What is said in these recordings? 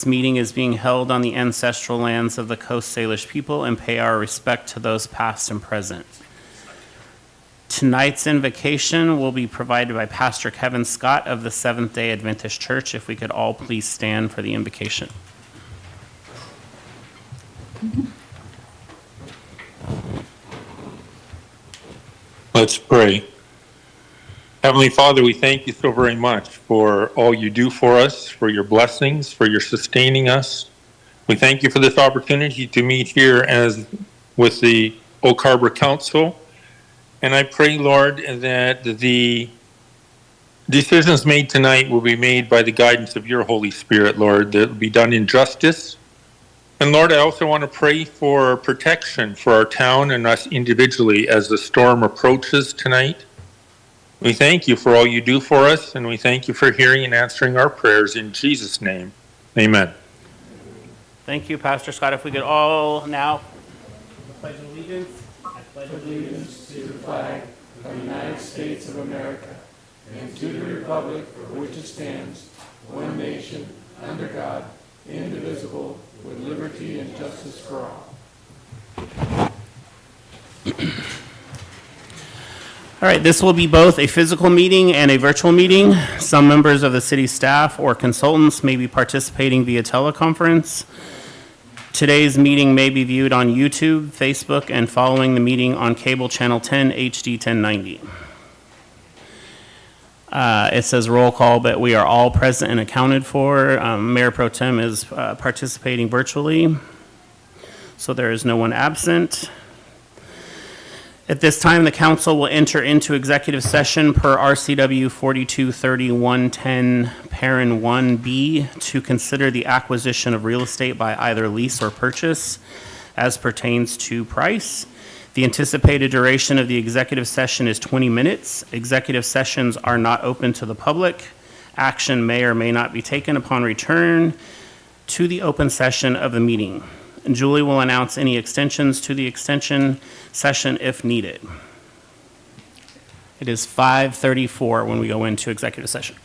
This meeting is being held on the ancestral lands of the Coast Salish people and pay our respect to those past and present. Tonight's invocation will be provided by Pastor Kevin Scott of the Seventh-day Adventist Church. If we could all please stand for the invocation. Let's pray. Heavenly Father, we thank you so very much for all you do for us, for your blessings, for your sustaining us. We thank you for this opportunity to meet here as with the Oak Harbor Council. And I pray, Lord, that the decisions made tonight will be made by the guidance of your Holy Spirit, Lord, that will be done in justice. And Lord, I also want to pray for protection for our town and us individually as the storm approaches tonight. We thank you for all you do for us, and we thank you for hearing and answering our prayers in Jesus' name. Amen. Thank you, Pastor Scott. If we could all now pledge allegiance. I pledge allegiance to the flag of the United States of America and to the republic for which it stands, one nation, under God, indivisible, with liberty and justice for all. All right, this will be both a physical meeting and a virtual meeting. Some members of the city staff or consultants may be participating via teleconference. Today's meeting may be viewed on YouTube, Facebook, and following the meeting on cable channel 10 HD 1090. It says roll call, but we are all present and accounted for. Mayor Pro Tem is participating virtually, so there is no one absent. At this time, the council will enter into executive session per RCW 423110, Parent 1B, to consider the acquisition of real estate by either lease or purchase as pertains to price. The anticipated duration of the executive session is 20 minutes. Executive sessions are not open to the public. Action may or may not be taken upon return to the open session of the meeting. And Julie will announce any extensions to the extension session if needed. It is 5:34 when we go into executive session.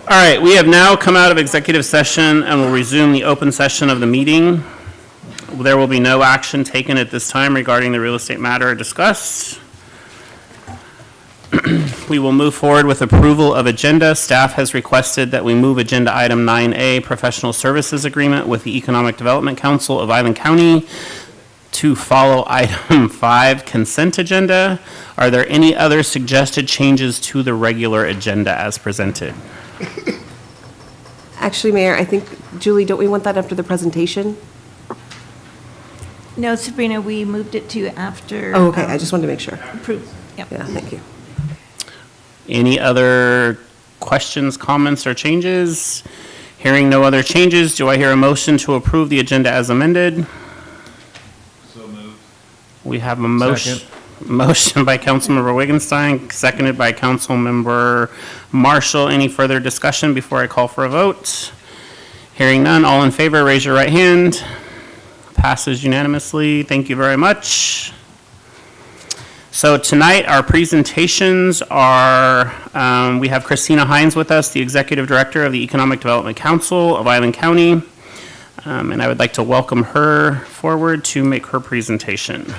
All right, we have now come out of executive session and will resume the open session of the meeting. There will be no action taken at this time regarding the real estate matter discussed. We will move forward with approval of agenda. Staff has requested that we move agenda item 9A, professional services agreement with the Economic Development Council of Island County, to follow item 5, consent agenda. Are there any other suggested changes to the regular agenda as presented? Actually, Mayor, I think, Julie, don't we want that after the presentation? No, Sabrina, we moved it to after. Oh, okay, I just wanted to make sure. Approve, yep. Yeah, thank you. Any other questions, comments, or changes? Hearing no other changes, do I hear a motion to approve the agenda as amended? So moved. We have a motion by Councilmember Wittgenstein, seconded by Councilmember Marshall. Any further discussion before I call for a vote? Hearing none, all in favor, raise your right hand. Passes unanimously. Thank you very much. So tonight, our presentations are, we have Kristina Hines with us, the Executive Director of the Economic Development Council of Island County. And I would like to welcome her forward to make her presentation.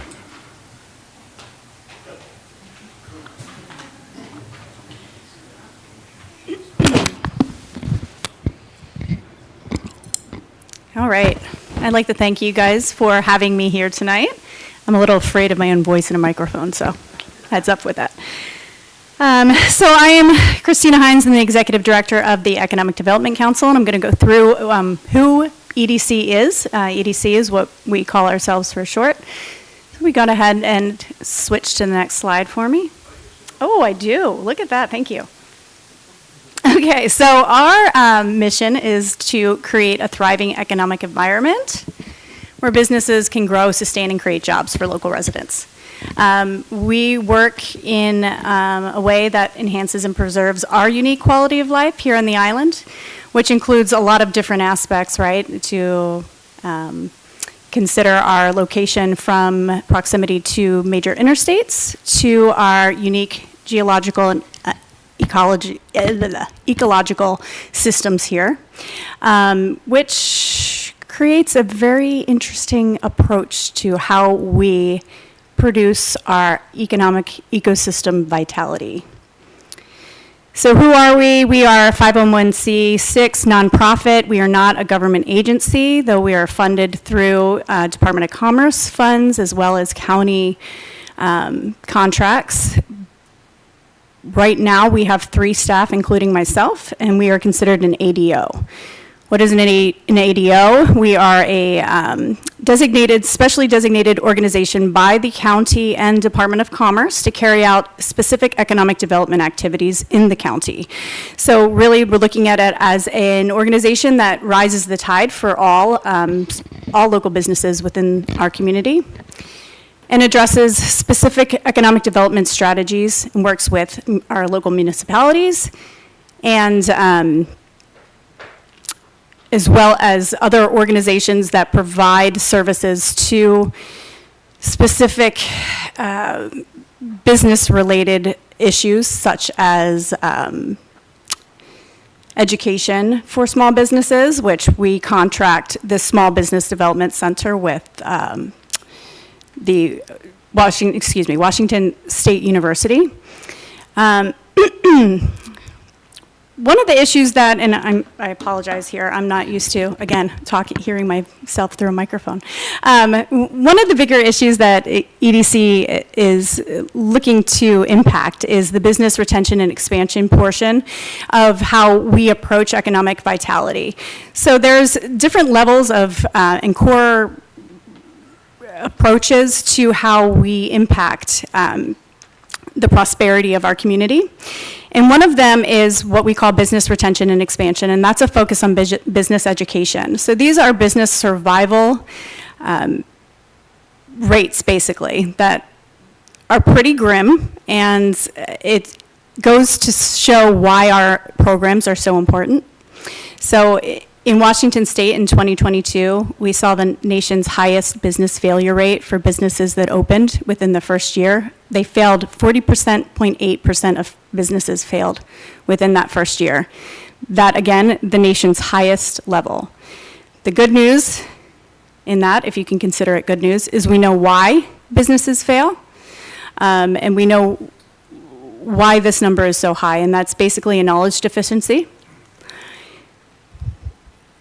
All right. I'd like to thank you guys for having me here tonight. I'm a little afraid of my own voice in a microphone, so heads up with that. So I am Kristina Hines, I'm the Executive Director of the Economic Development Council, and I'm going to go through who EDC is. EDC is what we call ourselves for short. So we got ahead and switched to the next slide for me. Oh, I do. Look at that. Thank you. Okay, so our mission is to create a thriving economic environment where businesses can grow, sustain, and create jobs for local residents. We work in a way that enhances and preserves our unique quality of life here on the island, which includes a lot of different aspects, right? To consider our location from proximity to major interstates, to our unique geological and ecological systems here, which creates a very interesting approach to how we produce our economic ecosystem vitality. So who are we? We are a 501c6 nonprofit. We are not a government agency, though we are funded through Department of Commerce funds as well as county contracts. Right now, we have 3 staff, including myself, and we are considered an ADO. What is an ADO? We are a specially designated organization by the county and Department of Commerce to carry out specific economic development activities in the county. So really, we're looking at it as an organization that rises the tide for all local businesses within our community, and addresses specific economic development strategies and works with our local municipalities and as well as other organizations that provide services to specific business-related issues such as education for small businesses, which we contract the Small Business Development Center with the Washington State University. One of the issues that, and I apologize here, I'm not used to, again, hearing myself through a microphone. One of the bigger issues that EDC is looking to impact is the business retention and expansion portion of how we approach economic vitality. So there's different levels of and core approaches to how we impact the prosperity of our community. And one of them is what we call business retention and expansion, and that's a focus on business education. So these are business survival rates, basically, that are pretty grim, and it goes to show why our programs are so important. So In Washington State in 2022, we saw the nation's highest business failure rate for businesses that opened within the first year. They failed 40.8% of businesses failed within that first year. That, again, the nation's highest level. The good news in that, if you can consider it good news, is we know why businesses fail, and we know why this number is so high, and that's basically a knowledge deficiency.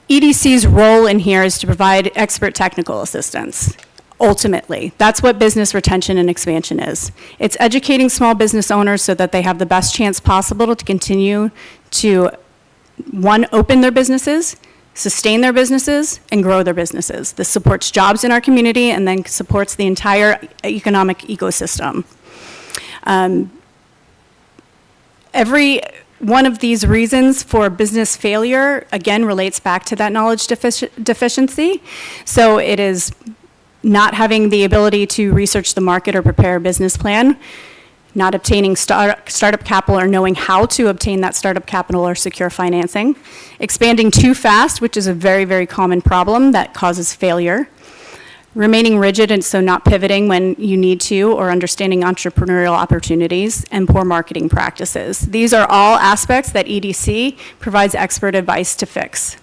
EDC's role in here is to provide expert technical assistance. Ultimately, that's what business retention and expansion is. It's educating small business owners so that they have the best chance possible to continue to, one, open their businesses, sustain their businesses, and grow their businesses. This supports jobs in our community and then supports the entire economic ecosystem. Every one of these reasons for business failure, again, relates back to that knowledge deficiency. So it is not having the ability to research the market or prepare a business plan, not obtaining startup capital or knowing how to obtain that startup capital or secure financing, expanding too fast, which is a very, very common problem that causes failure, remaining rigid and so not pivoting when you need to, or understanding entrepreneurial opportunities, and poor marketing practices. These are all aspects that EDC provides expert advice to fix.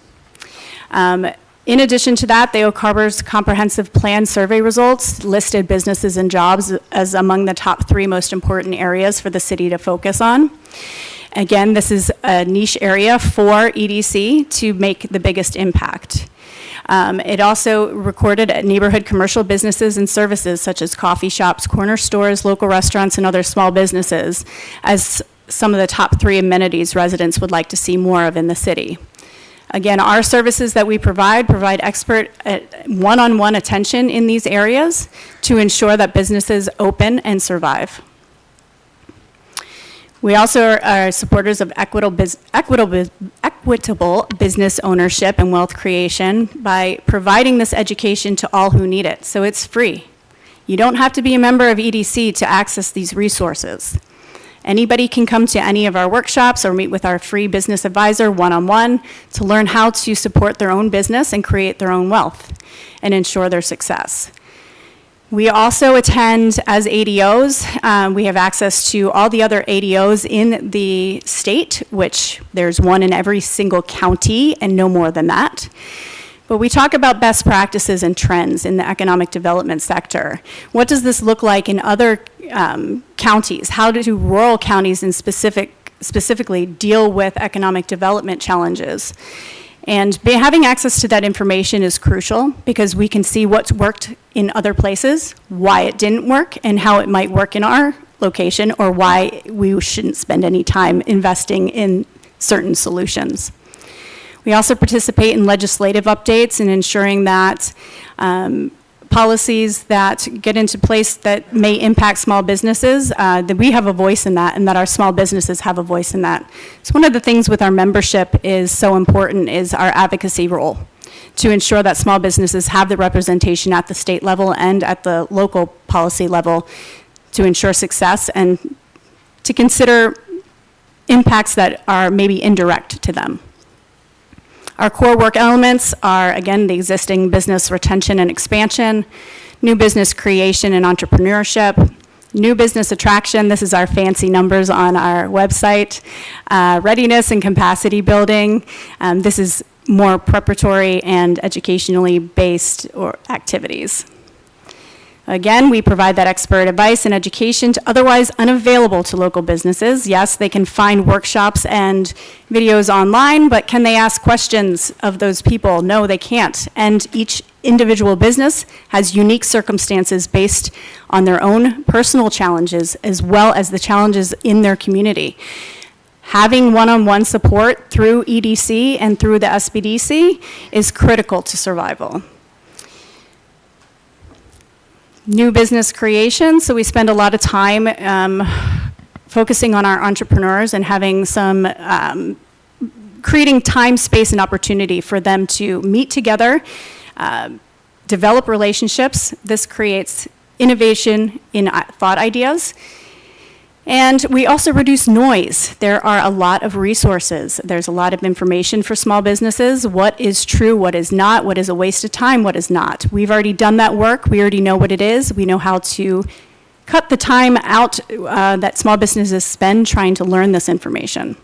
In addition to that, the OCARBR's comprehensive plan survey results listed businesses and jobs as among the top 3 most important areas for the city to focus on. Again, this is a niche area for EDC to make the biggest impact. It also recorded at neighborhood commercial businesses and services such as coffee shops, corner stores, local restaurants, and other small businesses as some of the top 3 amenities residents would like to see more of in the city. Again, our services that we provide expert one-on-one attention in these areas to ensure that businesses open and survive. We also are supporters of equitable business ownership and wealth creation by providing this education to all who need it. So it's free. You don't have to be a member of EDC to access these resources. Anybody can come to any of our workshops or meet with our free business advisor one-on-one to learn how to support their own business and create their own wealth and ensure their success. We also attend as ADOs. We have access to all the other ADOs in the state, which there's one in every single county and no more than that. But we talk about best practices and trends in the economic development sector. What does this look like in other counties? How do rural counties in specifically deal with economic development challenges? And having access to that information is crucial because we can see what's worked in other places, why it didn't work, and how it might work in our location, or why we shouldn't spend any time investing in certain solutions. We also participate in legislative updates and ensuring that policies that get into place that may impact small businesses, that we have a voice in that and that our small businesses have a voice in that. So one of the things with our membership is so important is our advocacy role to ensure that small businesses have the representation at the state level and at the local policy level to ensure success and to consider impacts that are maybe indirect to them. Our core work elements are, again, the existing business retention and expansion, new business creation and entrepreneurship, new business attraction, this is our fancy numbers on our website, readiness and capacity building, this is more preparatory and educationally based or activities. Again, we provide that expert advice and education to otherwise unavailable to local businesses. Yes, they can find workshops and videos online, but can they ask questions of those people? No, they can't. And each individual business has unique circumstances based on their own personal challenges as well as the challenges in their community. Having one-on-one support through EDC and through the SBDC is critical to survival. New business creation, so we spend a lot of time focusing on our entrepreneurs and having some, creating time, space, and opportunity for them to meet together, develop relationships. This creates innovation in thought ideas, And we also reduce noise. There are a lot of resources. There's a lot of information for small businesses. What is true, what is not, what is a waste of time, what is not. We've already done that work. We already know what it is. We know how to cut the time out that small businesses spend trying to learn this information.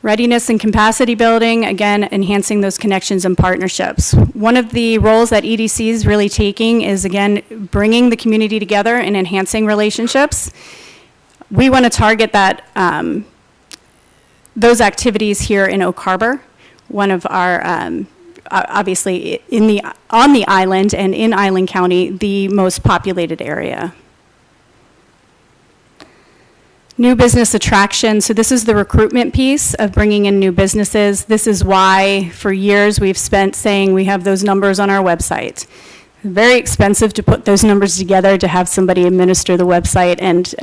Readiness and capacity building, again, enhancing those connections and partnerships. One of the roles that EDC is really taking is, again, bringing the community together and enhancing relationships. We want to target that, those activities here in Oak Harbor, one of our, obviously, on the island and in Island County, the most populated area. New business attraction. So this is the recruitment piece of bringing in new businesses. This is why for years we've spent saying we have those numbers on our website. Very expensive to put those numbers together to have somebody administer the website and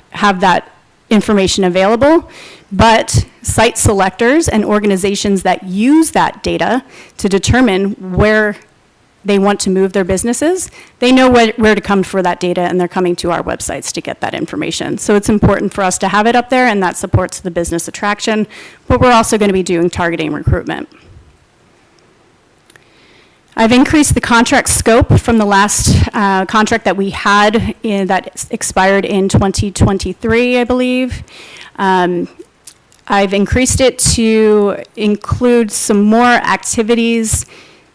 have that information available. But site selectors and organizations that use that data to determine where they want to move their businesses, they know where to come for that data, and they're coming to our websites to get that information. So it's important for us to have it up there, and that supports the business attraction, but we're also going to be doing targeting recruitment. I've increased the contract scope from the last contract that we had that expired in 2023, I believe. I've increased it to include some more activities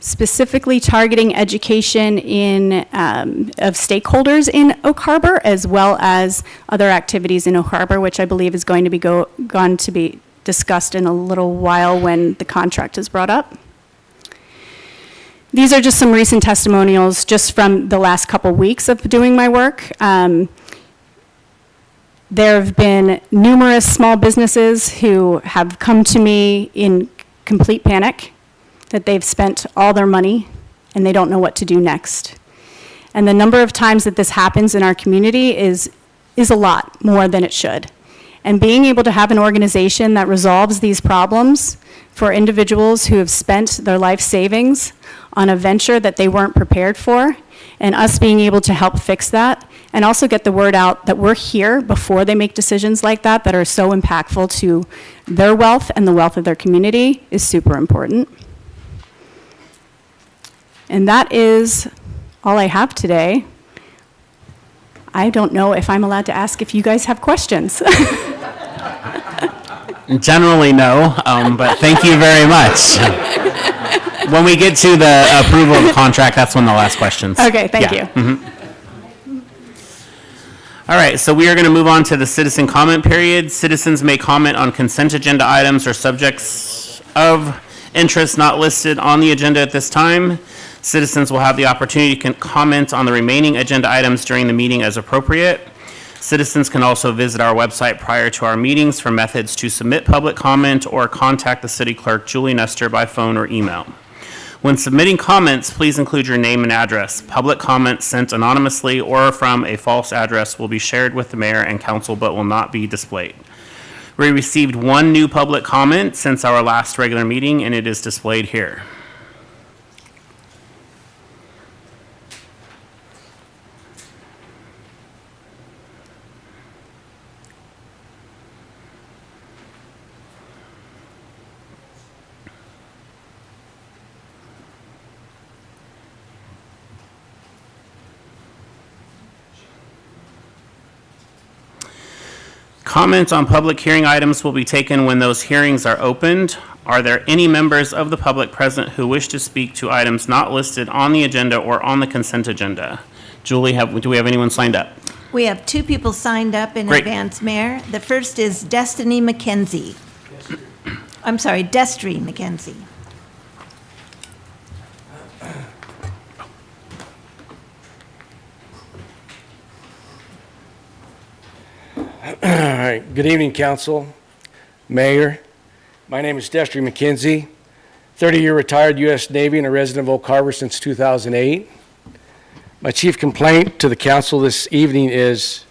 specifically targeting education of stakeholders in Oak Harbor, as well as other activities in Oak Harbor, which I believe is going to be going to be discussed in a little while when the contract is brought up. These are just some recent testimonials just from the last couple weeks of doing my work. There have been numerous small businesses who have come to me in complete panic that they've spent all their money and they don't know what to do next. And the number of times that this happens in our community is a lot more than it should. And being able to have an organization that resolves these problems for individuals who have spent their life savings on a venture that they weren't prepared for, and us being able to help fix that, and also get the word out that we're here before they make decisions like that that are so impactful to their wealth and the wealth of their community, is super important. And that is all I have today. I don't know if I'm allowed to ask if you guys have questions. Generally, no, but thank you very much. When we get to the approval of the contract, that's when they'll ask questions. Okay, thank you. Mm-hmm. All right, so we are going to move on to the citizen comment period. Citizens may comment on consent agenda items or subjects of interest not listed on the agenda at this time. Citizens will have the opportunity to comment on the remaining agenda items during the meeting as appropriate. Citizens can also visit our website prior to our meetings for methods to submit public comment or contact the city clerk, Julie Nestor, by phone or email. When submitting comments, please include your name and address. Public comments sent anonymously or from a false address will be shared with the mayor and council but will not be displayed. We received one new public comment since our last regular meeting, and it is displayed here. Comments on public hearing items will be taken when those hearings are opened. Are there any members of the public present who wish to speak to items not listed on the agenda or on the consent agenda? Julie, do we have anyone signed up? We have two people signed up in Great. advance, Mayor. The first is Destiny McKenzie. I'm sorry, Destry McKenzie. All right. Good evening, Council, Mayor. My name is Destry McKenzie, 30-year retired U.S. Navy and a resident of Oak Harbor since 2008. My chief complaint to the Council this evening is,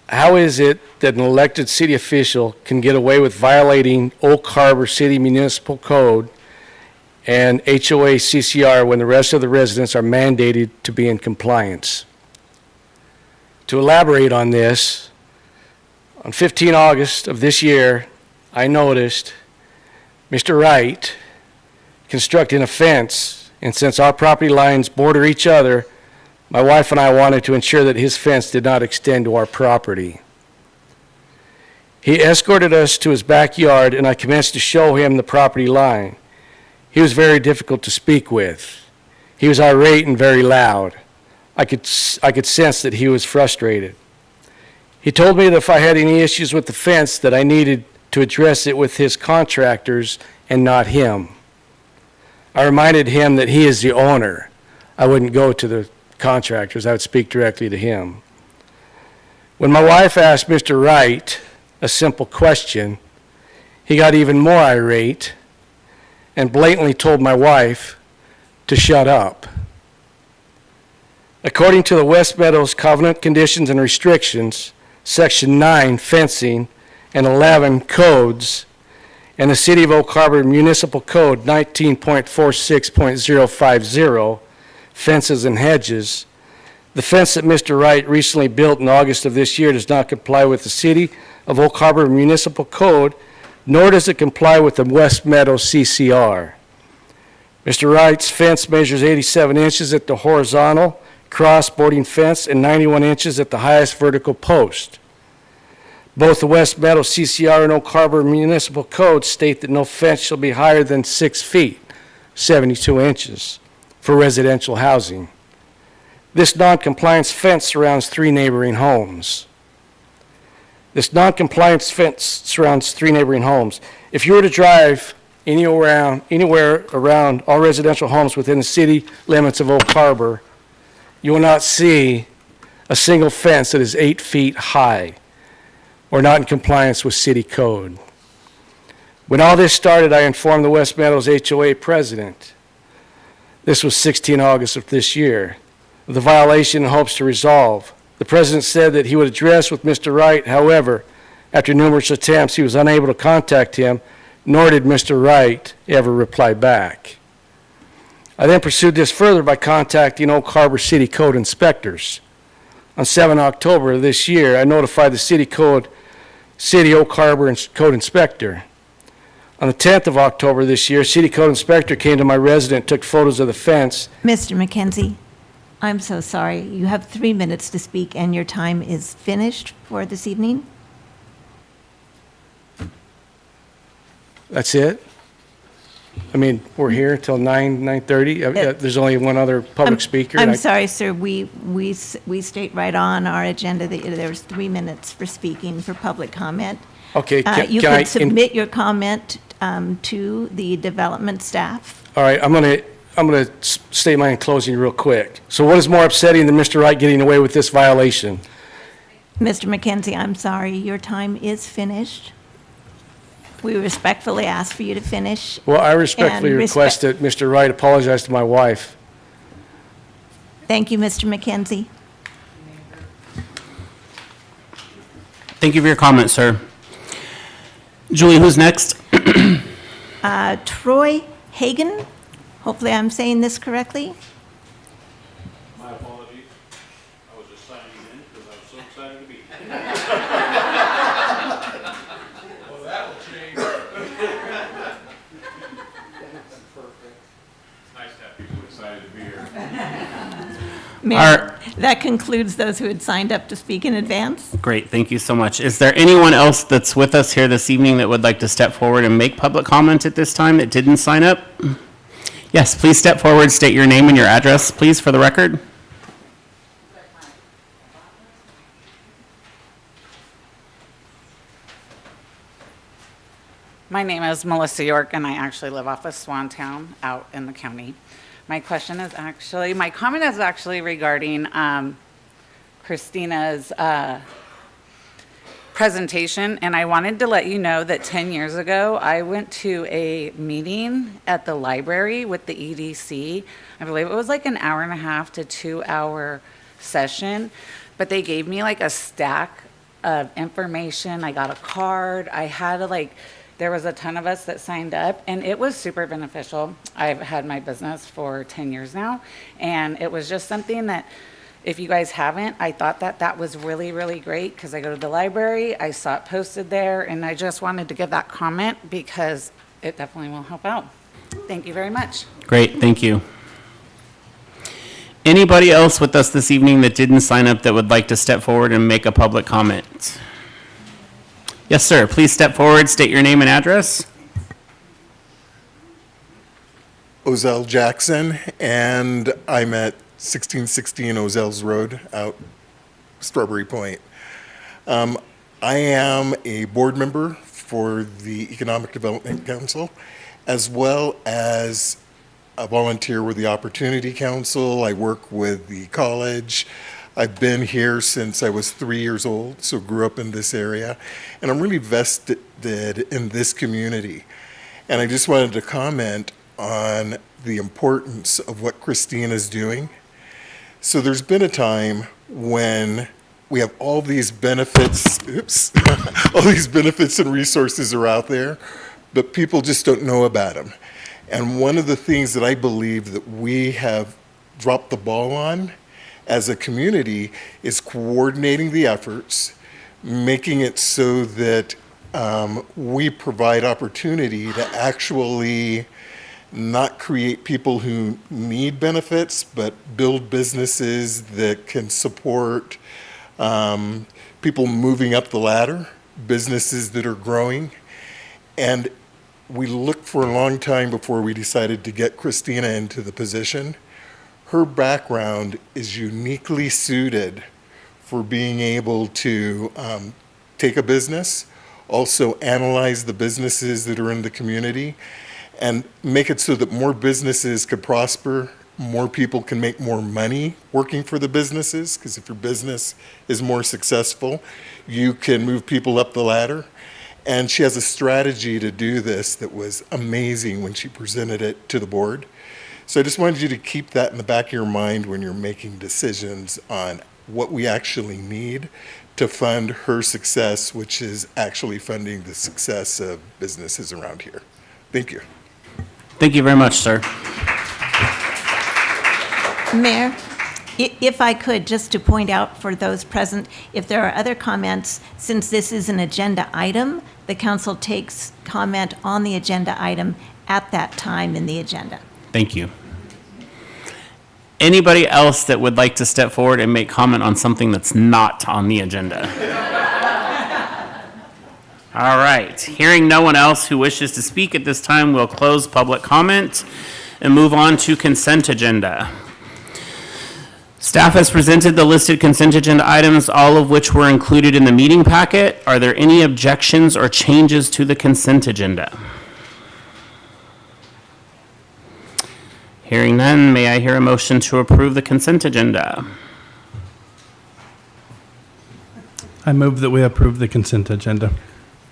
how is it that an elected city official can get away with violating Oak Harbor City Municipal Code and HOA CCR when the rest of the residents are mandated to be in compliance? To elaborate on this, on 15 August of this year, I noticed Mr. Wright constructing a fence, and since our property lines border each other, my wife and I wanted to ensure that his fence did not extend to our property. He escorted us to his backyard, and I commenced to show him the property line. He was very difficult to speak with. He was irate and very loud. I could sense that he was frustrated. He told me that if I had any issues with the fence, that I needed to address it with his contractors and not him. I reminded him that he is the owner. I wouldn't go to the contractors. I would speak directly to him. When my wife asked Mr. Wright a simple question, he got even more irate and blatantly told my wife to shut up. According to the West Meadows Covenant Conditions and Restrictions, Section 9, Fencing, and 11, Codes, and the City of Oak Harbor Municipal Code 19.46.050, Fences and Hedges, the fence that Mr. Wright recently built in August of this year does not comply with the City of Oak Harbor Municipal Code, nor does it comply with the West Meadows CCR. Mr. Wright's fence measures 87 inches at the horizontal cross-boarding fence and 91 inches at the highest vertical post. Both the West Meadows CCR and Oak Harbor Municipal Code state that no fence shall be higher than 6 feet, 72 inches, for residential housing. This non-compliance fence surrounds 3 neighboring homes. This non-compliance fence surrounds 3 neighboring homes. If you were to drive anywhere around all residential homes within the city limits of Oak Harbor, you will not see a single fence that is 8 feet high or not in compliance with city code. When all this started, I informed the West Meadows HOA president. This was 16 August of this year, of the violation in hopes to resolve. The president said that he would address with Mr. Wright. However, after numerous attempts, he was unable to contact him, nor did Mr. Wright ever reply back. I then pursued this further by contacting Oak Harbor City Code inspectors. On 7 October of this year, I notified the City Oak Harbor Code inspector. On the 10th of October this year, City Code inspector came to my residence, took photos of the fence. Mr. McKenzie, I'm so sorry. You have 3 minutes to speak, and your time is finished for this evening. That's it? I mean, we're here till 9:30. There's only one other public speaker. I'm sorry, sir. We state right on our agenda that there's 3 minutes for speaking for public comment. Okay. You could submit your comment to the development staff. All right, I'm going to state mine in closing real quick. So what is more upsetting than Mr. Wright getting away with this violation? Mr. McKenzie, I'm sorry. Your time is finished. We respectfully ask for you to finish. Well, I respectfully request that Mr. Wright apologize to my wife. Thank you, Mr. McKenzie. Thank you for your comment, sir. Julie, who's next? Troy Hagan, hopefully I'm saying this correctly. My apologies. I was just signing in because I was so excited to be here. Well, that will change. Perfect. It's nice to have people excited to be here. Mayor, that concludes those who had signed up to speak in advance. Great, thank you so much. Is there anyone else that's with us here this evening that would like to step forward and make public comment at this time that didn't sign up? Yes, please step forward, state your name and your address, please, for the record. My name is Melissa York, and I actually live off of Swantown out in the county. My comment is actually regarding Kristina's presentation, and I wanted to let you know that 10 years ago, I went to a meeting at the library with the EDC. I believe it was like an hour and a half to 2 hour session, but they gave me like a stack of information. I got a card. I had to there was a ton of us that signed up, and it was super beneficial. I've had my business for 10 years now, and it was just something that If you guys haven't, I thought that that was really, really great because I go to the library, I saw it posted there, and I just wanted to give that comment because it definitely will help out. Thank you very much. Great, thank you. Anybody else with us this evening that didn't sign up that would like to step forward and make a public comment? Yes, sir. Please step forward, state your name and address. Ozell Jackson, and I'm at 1616 Ozell's Road, out Strawberry Point. I am a board member for the Economic Development Council, as well as a volunteer with the Opportunity Council. I work with the college. I've been here since I was 3 years old, so grew up in this area, and I'm really vested in this community. And I just wanted to comment on the importance of what Kristina is doing. So there's been a time when we have all these benefits, all these benefits and resources are out there, but people just don't know about them. And one of the things that I believe that we have dropped the ball on as a community is coordinating the efforts, making it so that we provide opportunity to actually not create people who need benefits, but build businesses that can support people moving up the ladder, businesses that are growing. And we looked for a long time before we decided to get Kristina into the position. Her background is uniquely suited for being able to take a business, also analyze the businesses that are in the community, and make it so that more businesses could prosper, more people can make more money working for the businesses, because if your business is more successful, you can move people up the ladder. And she has a strategy to do this that was amazing when she presented it to the board. So I just wanted you to keep that in the back of your mind when you're making decisions on what we actually need to fund her success, which is actually funding the success of businesses around here. Thank you. Thank you very much, sir. Mayor, if I could, just to point out for those present, if there are other comments, since this is an agenda item, the council takes comment on the agenda item at that time in the agenda. Thank you. Anybody else that would like to step forward and make comment on something that's not on the agenda? All right. Hearing no one else who wishes to speak at this time, we'll close public comment and move on to consent agenda. Staff has presented the listed consent agenda items, all of which were included in the meeting packet. Are there any objections or changes to the consent agenda? Hearing none, may I hear a motion to approve the consent agenda? I move that we approve the consent agenda.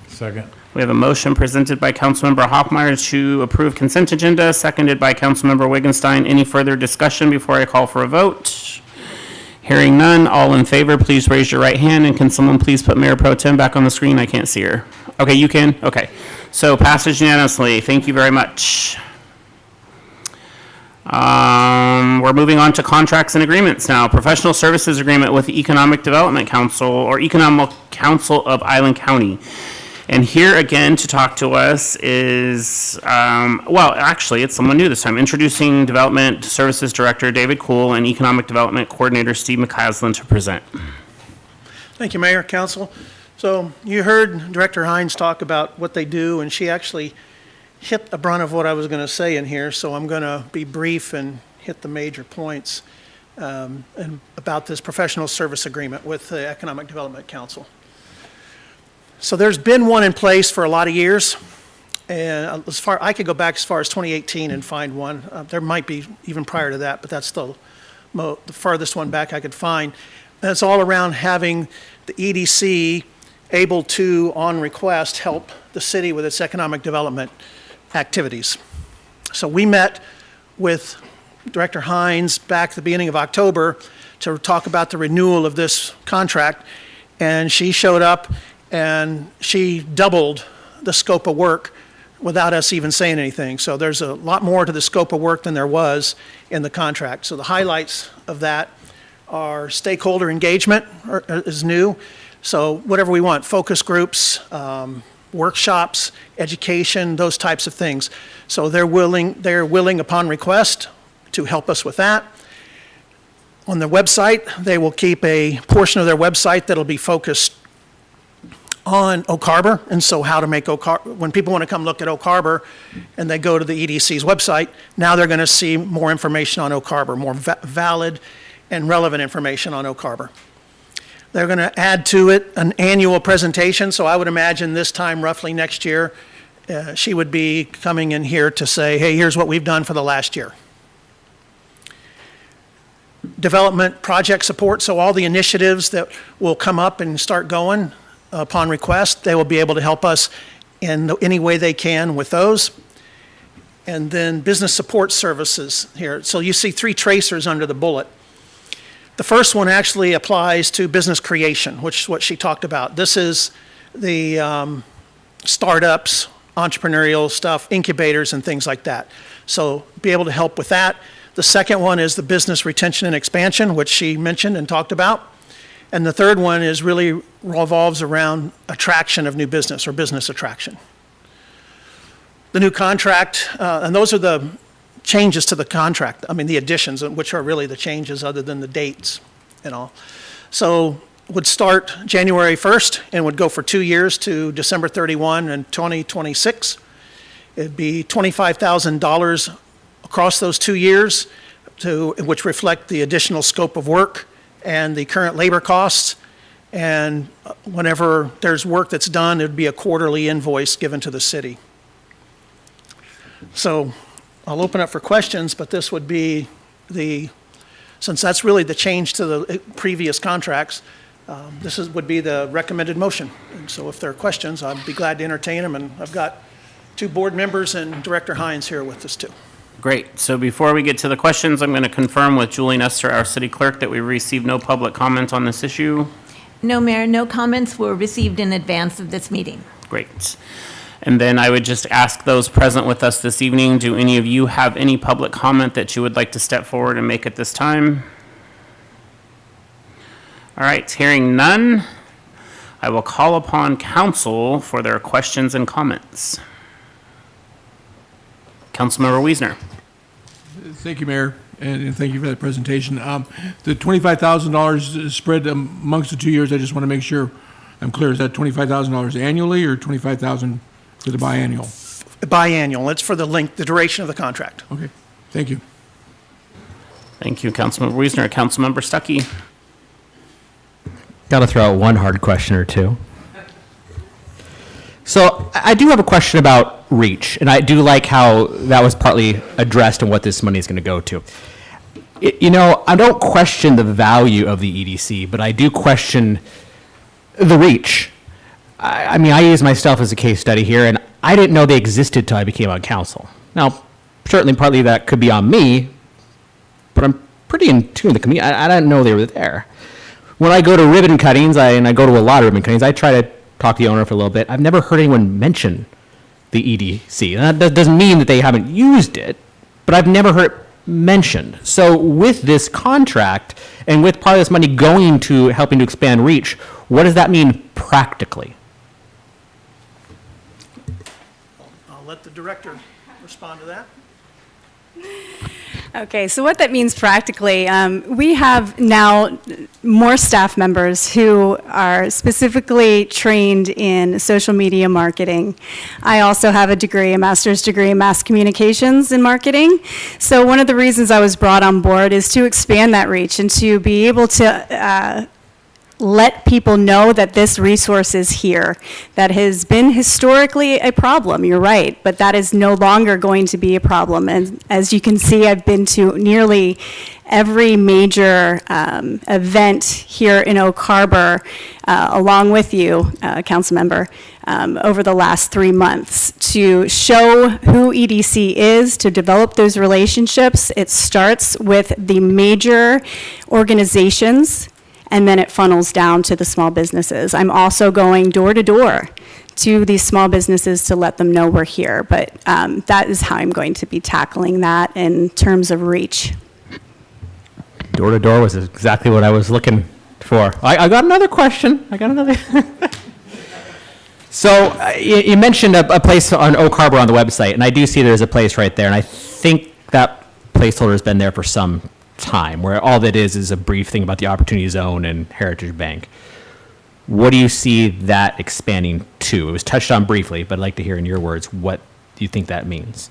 Second. We have a motion presented by Councilmember Hoffmeyer to approve consent agenda, seconded by Councilmember Wittgenstein. Any further discussion before I call for a vote? Hearing none, all in favor, please raise your right hand, and can someone please put Mayor Pro Tem back on the screen? I can't see her. Okay, you can? Okay. So passage unanimously. Thank you very much. We're moving on to contracts and agreements now. Professional services agreement with the Economic Development Council, or Economic Council of Island County. And here again to talk to us is, well, actually, it's someone new this time. Introducing Development Services Director David Kuhl and Economic Development Coordinator Steve McCaslin to present. Thank you, Mayor, Council. So you heard Director Hines talk about what they do, and she actually hit the brunt of what I was going to say in here, so I'm going to be brief and hit the major points and about this professional service agreement with the Economic Development Council. So there's been one in place for a lot of years, and I could go back as far as 2018 and find one. There might be even prior to that, but that's the farthest one back I could find. And it's all around having the EDC able to, on request, help the city with its economic development activities. So we met with Director Hines back at the beginning of October to talk about the renewal of this contract, and she showed up and she doubled the scope of work without us even saying anything. So there's a lot more to the scope of work than there was in the contract. So the highlights of that Our stakeholder engagement is new. So whatever we want, focus groups, workshops, education, those types of things. So they're willing upon request to help us with that. On their website, they will keep a portion of their website that'll be focused on Oak Harbor, and so how to make Oak Harbor, when people want to come look at Oak Harbor and they go to the EDC's website, now they're going to see more information on Oak Harbor, more valid and relevant information on Oak Harbor. They're going to add to it an annual presentation, so I would imagine this time roughly next year, she would be coming in here to say, hey, here's what we've done for the last year. Development project support, so all the initiatives that will come up and start going upon request, they will be able to help us in any way they can with those. And then business support services here. So you see 3 tracers under the bullet. The first one actually applies to business creation, which is what she talked about. This is the startups, entrepreneurial stuff, incubators and things like that. So be able to help with that. The second one is the business retention and expansion, which she mentioned and talked about. And the third one is really revolves around attraction of new business or business attraction. The new contract, and those are the changes to the contract, I mean the additions, which are really the changes other than the dates and all. So would start January 1st and would go for 2 years to December 31 and 2026. It'd be $25,000 across those 2 years, which reflect the additional scope of work and the current labor costs. And whenever there's work that's done, it would be a quarterly invoice given to the city. So I'll open up for questions, but this would be since that's really the change to the previous contracts, would be the recommended motion. And so if there are questions, I'd be glad to entertain them. And I've got 2 board members and Director Hines here with us too. Great. So before we get to the questions, I'm going to confirm with Julie Nestor, our city clerk, that we received no public comment on this issue. No, Mayor, no comments were received in advance of this meeting. Great. And then I would just ask those present with us this evening, do any of you have any public comment that you would like to step forward and make at this time? All right, hearing none, I will call upon council for their questions and comments. Councilmember Wiesner. Thank you, Mayor, and thank you for that presentation. The $25,000 is spread amongst the 2 years. I just want to make sure I'm clear. Is that $25,000 annually or $25,000 for the biannual? Biannual. It's for the duration of the contract. Okay, thank you. Thank you, Councilmember Wiesner. Councilmember Stuckey. Got to throw out one hard question or two. So I do have a question about reach, and I do like how that was partly addressed and what this money is going to go to. You know, I don't question the value of the EDC, but I do question the reach. I mean, I use myself as a case study here, and I didn't know they existed till I became on council. Now, certainly partly that could be on me, but I'm pretty in tune with the community. I didn't know they were there. When I go to ribbon cuttings, and I go to a lot of ribbon cuttings, I try to talk to the owner for a little bit. I've never heard anyone mention the EDC. And that doesn't mean that they haven't used it, but I've never heard it mentioned. So with this contract and with part of this money going to helping to expand reach, what does that mean practically? I'll let the director respond to that. Okay, so what that means practically, we have now more staff members who are specifically trained in social media marketing. I also have a master's degree in mass communications and marketing. So one of the reasons I was brought on board is to expand that reach and to be able to let people know that this resource is here. That has been historically a problem, you're right, but that is no longer going to be a problem. And as you can see, I've been to nearly every major event here in Oak Harbor, along with you, council member, over the last 3 months to show who EDC is, to develop those relationships. It starts with the major organizations, and then it funnels down to the small businesses. I'm also going door to door to these small businesses to let them know we're here. But that is how I'm going to be tackling that in terms of reach. Door to door was exactly what I was looking for. I got another question. So you mentioned a place on Oak Harbor on the website, and I do see there's a place right there, and I think that placeholder has been there for some time, where all that is a brief thing about the Opportunity Zone and Heritage Bank. What do you see that expanding to? It was touched on briefly, but I'd like to hear in your words, what do you think that means?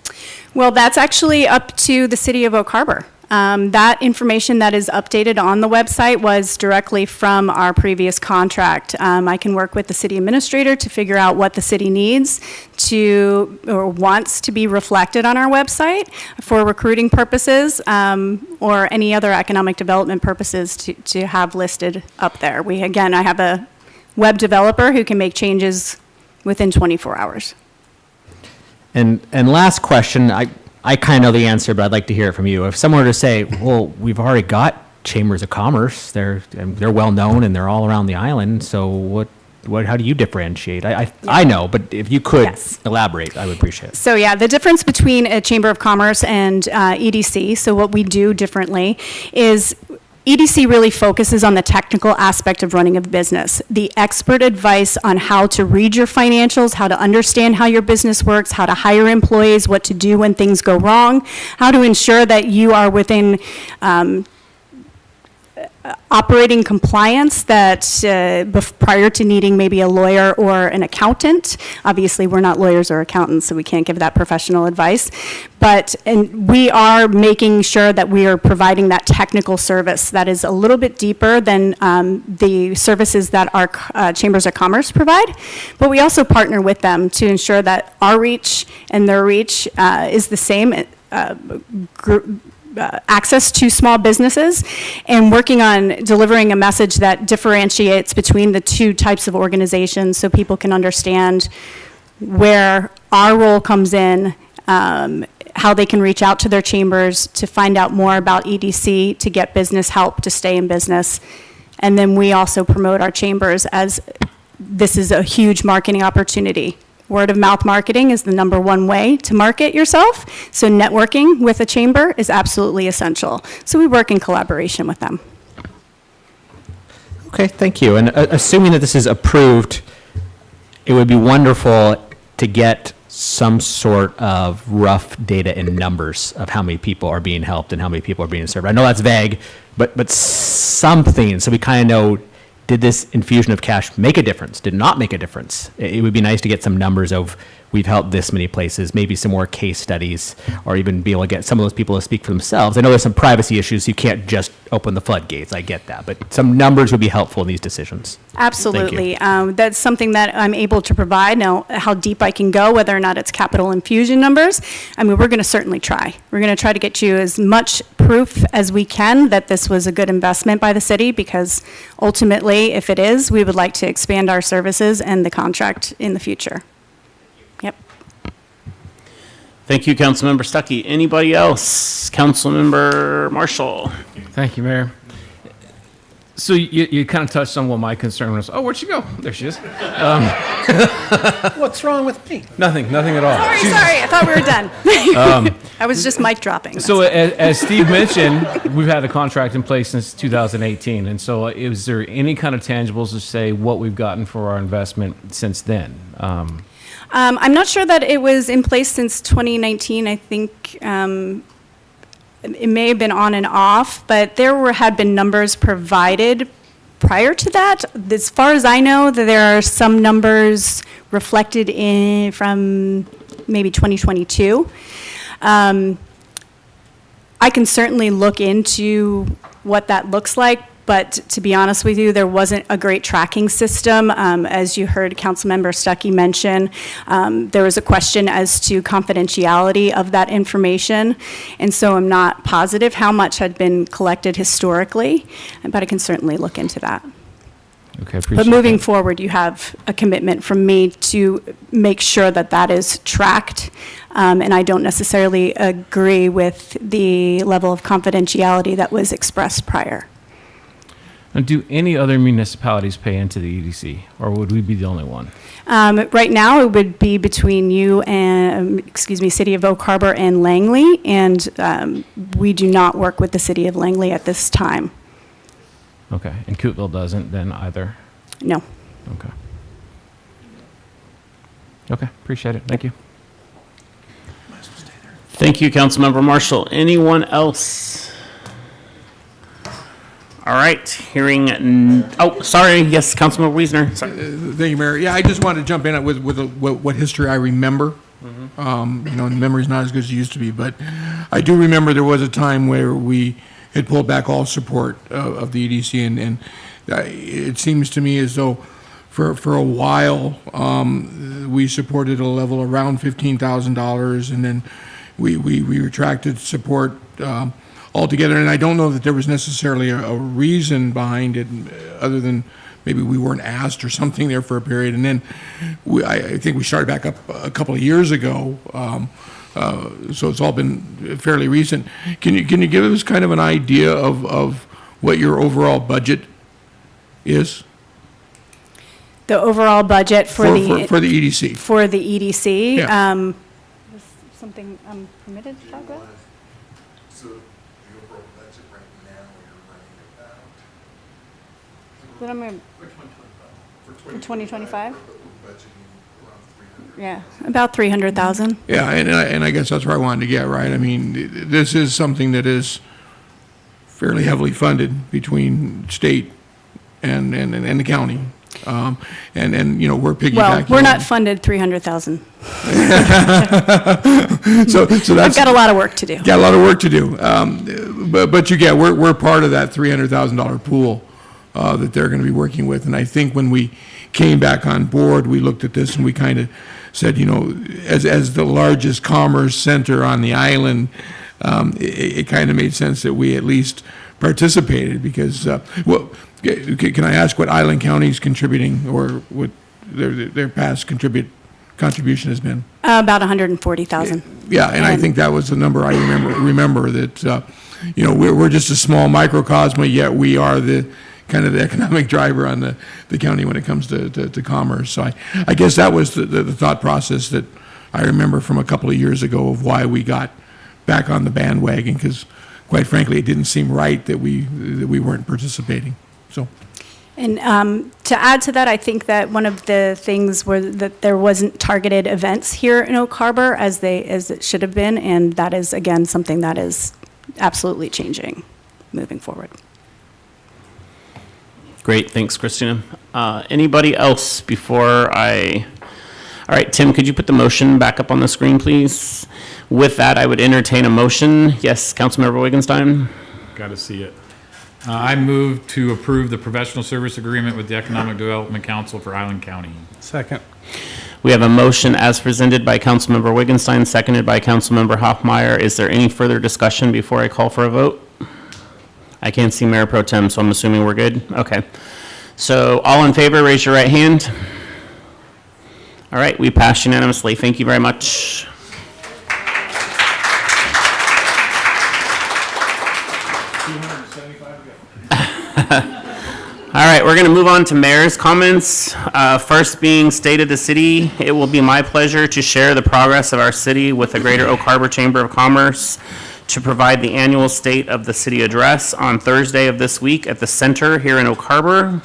Well, that's actually up to the city of Oak Harbor. That information that is updated on the website was directly from our previous contract. I can work with the city administrator to figure out what the city needs to or wants to be reflected on our website for recruiting purposes or any other economic development purposes to have listed up there. I have a web developer who can make changes within 24 hours. And last question, I kind of know the answer, but I'd like to hear it from you. If someone were to say, well, we've already got chambers of commerce, they're well known and they're all around the island, so how do you differentiate? I know, but if you could elaborate, I would appreciate it. So yeah, the difference between a Chamber of Commerce and EDC, so what we do differently is EDC really focuses on the technical aspect of running a business, the expert advice on how to read your financials, how to understand how your business works, how to hire employees, what to do when things go wrong, how to ensure that you are within operating compliance that prior to needing maybe a lawyer or an accountant. Obviously, we're not lawyers or accountants, so we can't give that professional advice. And we are making sure that we are providing that technical service that is a little bit deeper than the services that our chambers of commerce provide. But we also partner with them to ensure that our reach and their reach is the same access to small businesses, and working on delivering a message that differentiates between the two types of organizations so people can understand where our role comes in, how they can reach out to their chambers to find out more about EDC, to get business help to stay in business. And then we also promote our chambers as this is a huge marketing opportunity. Word of mouth marketing is the #1 way to market yourself. So networking with a chamber is absolutely essential. So we work in collaboration with them. Okay, thank you. And assuming that this is approved, it would be wonderful to get some sort of rough data in numbers of how many people are being helped and how many people are being served. I know that's vague, but something, so we kind of know, did this infusion of cash make a difference? Did it not make a difference? It would be nice to get some numbers of, we've helped this many places, maybe some more case studies, or even be able to get some of those people to speak for themselves. I know there's some privacy issues. You can't just open the floodgates. I get that. But some numbers would be helpful in these decisions. Absolutely. That's something that I'm able to provide. Now, how deep I can go, whether or not it's capital infusion numbers, I mean, we're going to certainly try. We're going to try to get you as much proof as we can that this was a good investment by the city, because ultimately, if it is, we would like to expand our services and the contract in the future. Yep. Thank you, Councilmember Stuckey. Anybody else? Councilmember Marshall. Thank you, Mayor. So you kind of touched on what my concern was. Oh, where'd she go? There she is. What's wrong with me? Nothing at all. Sorry, I thought we were done. I was just mic dropping. So as Steve mentioned, we've had a contract in place since 2018. And so is there any kind of tangibles to say what we've gotten for our investment since then? I'm not sure that it was in place since 2019. I think it may have been on and off, but had been numbers provided prior to that. As far as I know, that there are some numbers reflected from maybe 2022. I can certainly look into what that looks like, but to be honest with you, there wasn't a great tracking system. As you heard Councilmember Stuckey mention, there was a question as to confidentiality of that information, and so I'm not positive how much had been collected historically, but I can certainly look into that. Okay, appreciate But moving forward, you have a commitment from me to make sure that that is tracked, and I don't necessarily agree with the level of confidentiality that was expressed prior. Now, do any other municipalities pay into the EDC, or would we be the only one? Right now, it would be between you and, City of Oak Harbor and Langley, and we do not work with the City of Langley at this time. Okay, and Cooteville doesn't then either? No. Okay. Okay, appreciate it. Thank you. Thank you, Councilmember Marshall. Anyone else? All right, sorry, yes, Councilmember Wiesner. Sorry. Thank you, Mayor. Yeah, I just wanted to jump in with what history I remember. The memory's not as good as it used to be, but I do remember there was a time where we had pulled back all support of the EDC, and it seems to me as though for a while we supported a level around $15,000, and then we retracted support altogether. And I don't know that there was necessarily a reason behind it, other than maybe we weren't asked or something there for a period. And then I think we started back up a couple of years ago. So it's all been fairly recent. Can you give us kind of an idea of what your overall budget is? The overall budget for the EDC. For the EDC. Yeah. Is something I'm permitted to talk about? So the overall budget right now, you're running about. Then I'm going for 2025? Yeah, about 300,000. Yeah, and I guess that's where I wanted to get, right? I mean, this is something that is fairly heavily funded between state and the county. And we're piggybacking. Well, we're not funded 300,000. So that's. I've got a lot of work to do. Got a lot of work to do. But you get, we're part of that $300,000 pool that they're going to be working with. And I think when we came back on board, we looked at this and we kind of said, as the largest commerce center on the island, it kind of made sense that we at least participated, because, can I ask what Island County is contributing, or what their past contribution has been? About 140,000. Yeah, and I think that was the number I remember that, we're just a small microcosm, yet we are the kind of the economic driver on the county when it comes to commerce. So I guess that was the thought process that I remember from a couple of years ago of why we got back on the bandwagon, because quite frankly, it didn't seem right that we weren't participating. So. And to add to that, I think that one of the things were that there wasn't targeted events here in Oak Harbor as it should have been, and that is, again, something that is absolutely changing moving forward. Great, thanks, Kristina. Anybody else before all right, Tim, could you put the motion back up on the screen, please? With that, I would entertain a motion. Yes, Councilmember Wittgenstein? Got to see it. I move to approve the professional service agreement with the Economic Development Council for Island County. Second. We have a motion as presented by Councilmember Wittgenstein, seconded by Councilmember Hoffmeyer. Is there any further discussion before I call for a vote? I can't see Mayor Pro Tem, so I'm assuming we're good. Okay. So all in favor, raise your right hand. All right, we passed unanimously. Thank you very much. All right, we're going to move on to mayor's comments. First being State of the City. It will be my pleasure to share the progress of our city with the Greater Oak Harbor Chamber of Commerce to provide the annual State of the City address on Thursday of this week at the Center here in Oak Harbor.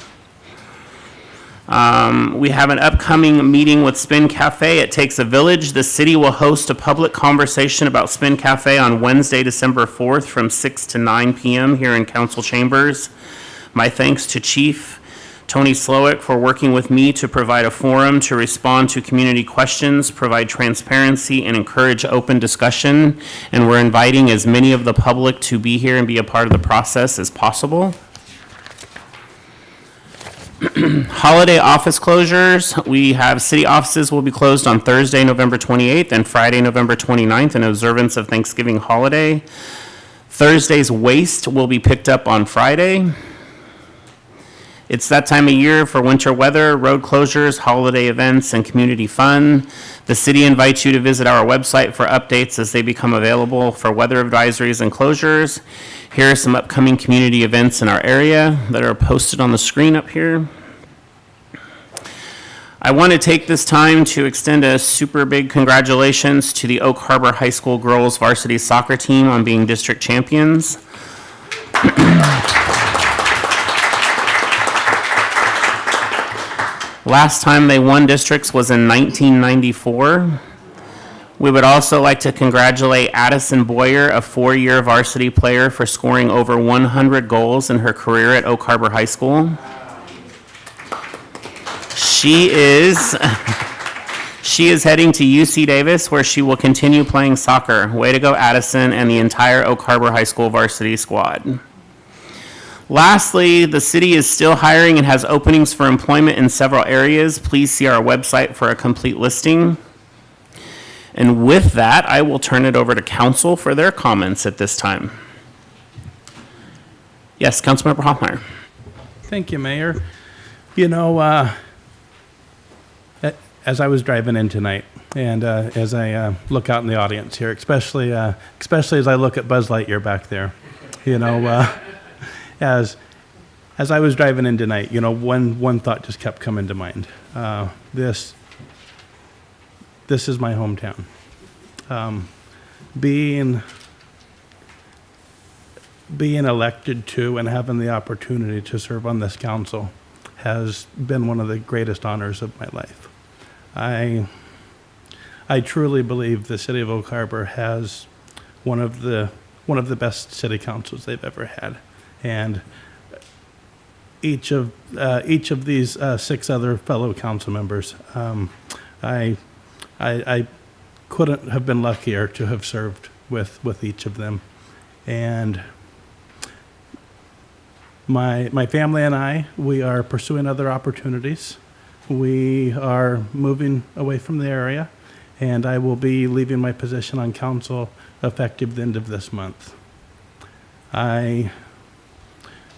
We have an upcoming meeting with Spin Cafe. It takes a village. The city will host a public conversation about Spin Cafe on Wednesday, December 4th from 6 to 9 p.m. here in council chambers. My thanks to Chief Tony Slowick for working with me to provide a forum to respond to community questions, provide transparency, and encourage open discussion. And we're inviting as many of the public to be here and be a part of the process as possible. Holiday office closures. We have city offices will be closed on Thursday, November 28th and Friday, November 29th in observance of Thanksgiving holiday. Thursday's waste will be picked up on Friday. It's that time of year for winter weather, road closures, holiday events, and community fun. The city invites you to visit our website for updates as they become available for weather advisories and closures. Here are some upcoming community events in our area that are posted on the screen up here. I want to take this time to extend a super big congratulations to the Oak Harbor High School girls varsity soccer team on being district champions. Last time they won districts was in 1994. We would also like to congratulate Addison Boyer, a 4-year varsity player, for scoring over 100 goals in her career at Oak Harbor High School. She is heading to UC Davis, where she will continue playing soccer. Way to go, Addison, and the entire Oak Harbor High School varsity squad. Lastly, the city is still hiring and has openings for employment in several areas. Please see our website for a complete listing. And with that, I will turn it over to council for their comments at this time. Yes, Councilmember Hoffmeyer. Thank you, Mayor. You know, as I was driving in tonight, and as I look out in the audience here, especially as I look at Buzz Lightyear back there, you know, as I was driving in tonight, you know, one thought just kept coming to mind. This is my hometown. Being elected to and having the opportunity to serve on this council has been one of the greatest honors of my life. I truly believe the city of Oak Harbor has one of the best city councils they've ever had, and each of these 6 other fellow council members, I couldn't have been luckier to have served with each of them, and my family and I, we are pursuing other opportunities. We are moving away from the area, and I will be leaving my position on council effective the end of this month.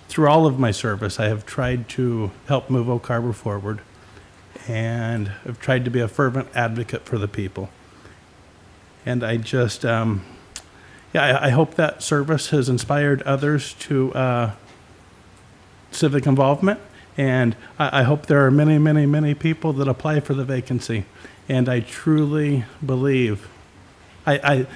Through all of my service, I have tried to help move Oak Harbor forward, and have tried to be a fervent advocate for the people. And I just, I hope that service has inspired others to civic involvement. And I hope there are many, many, many people that apply for the vacancy. And I truly believe, I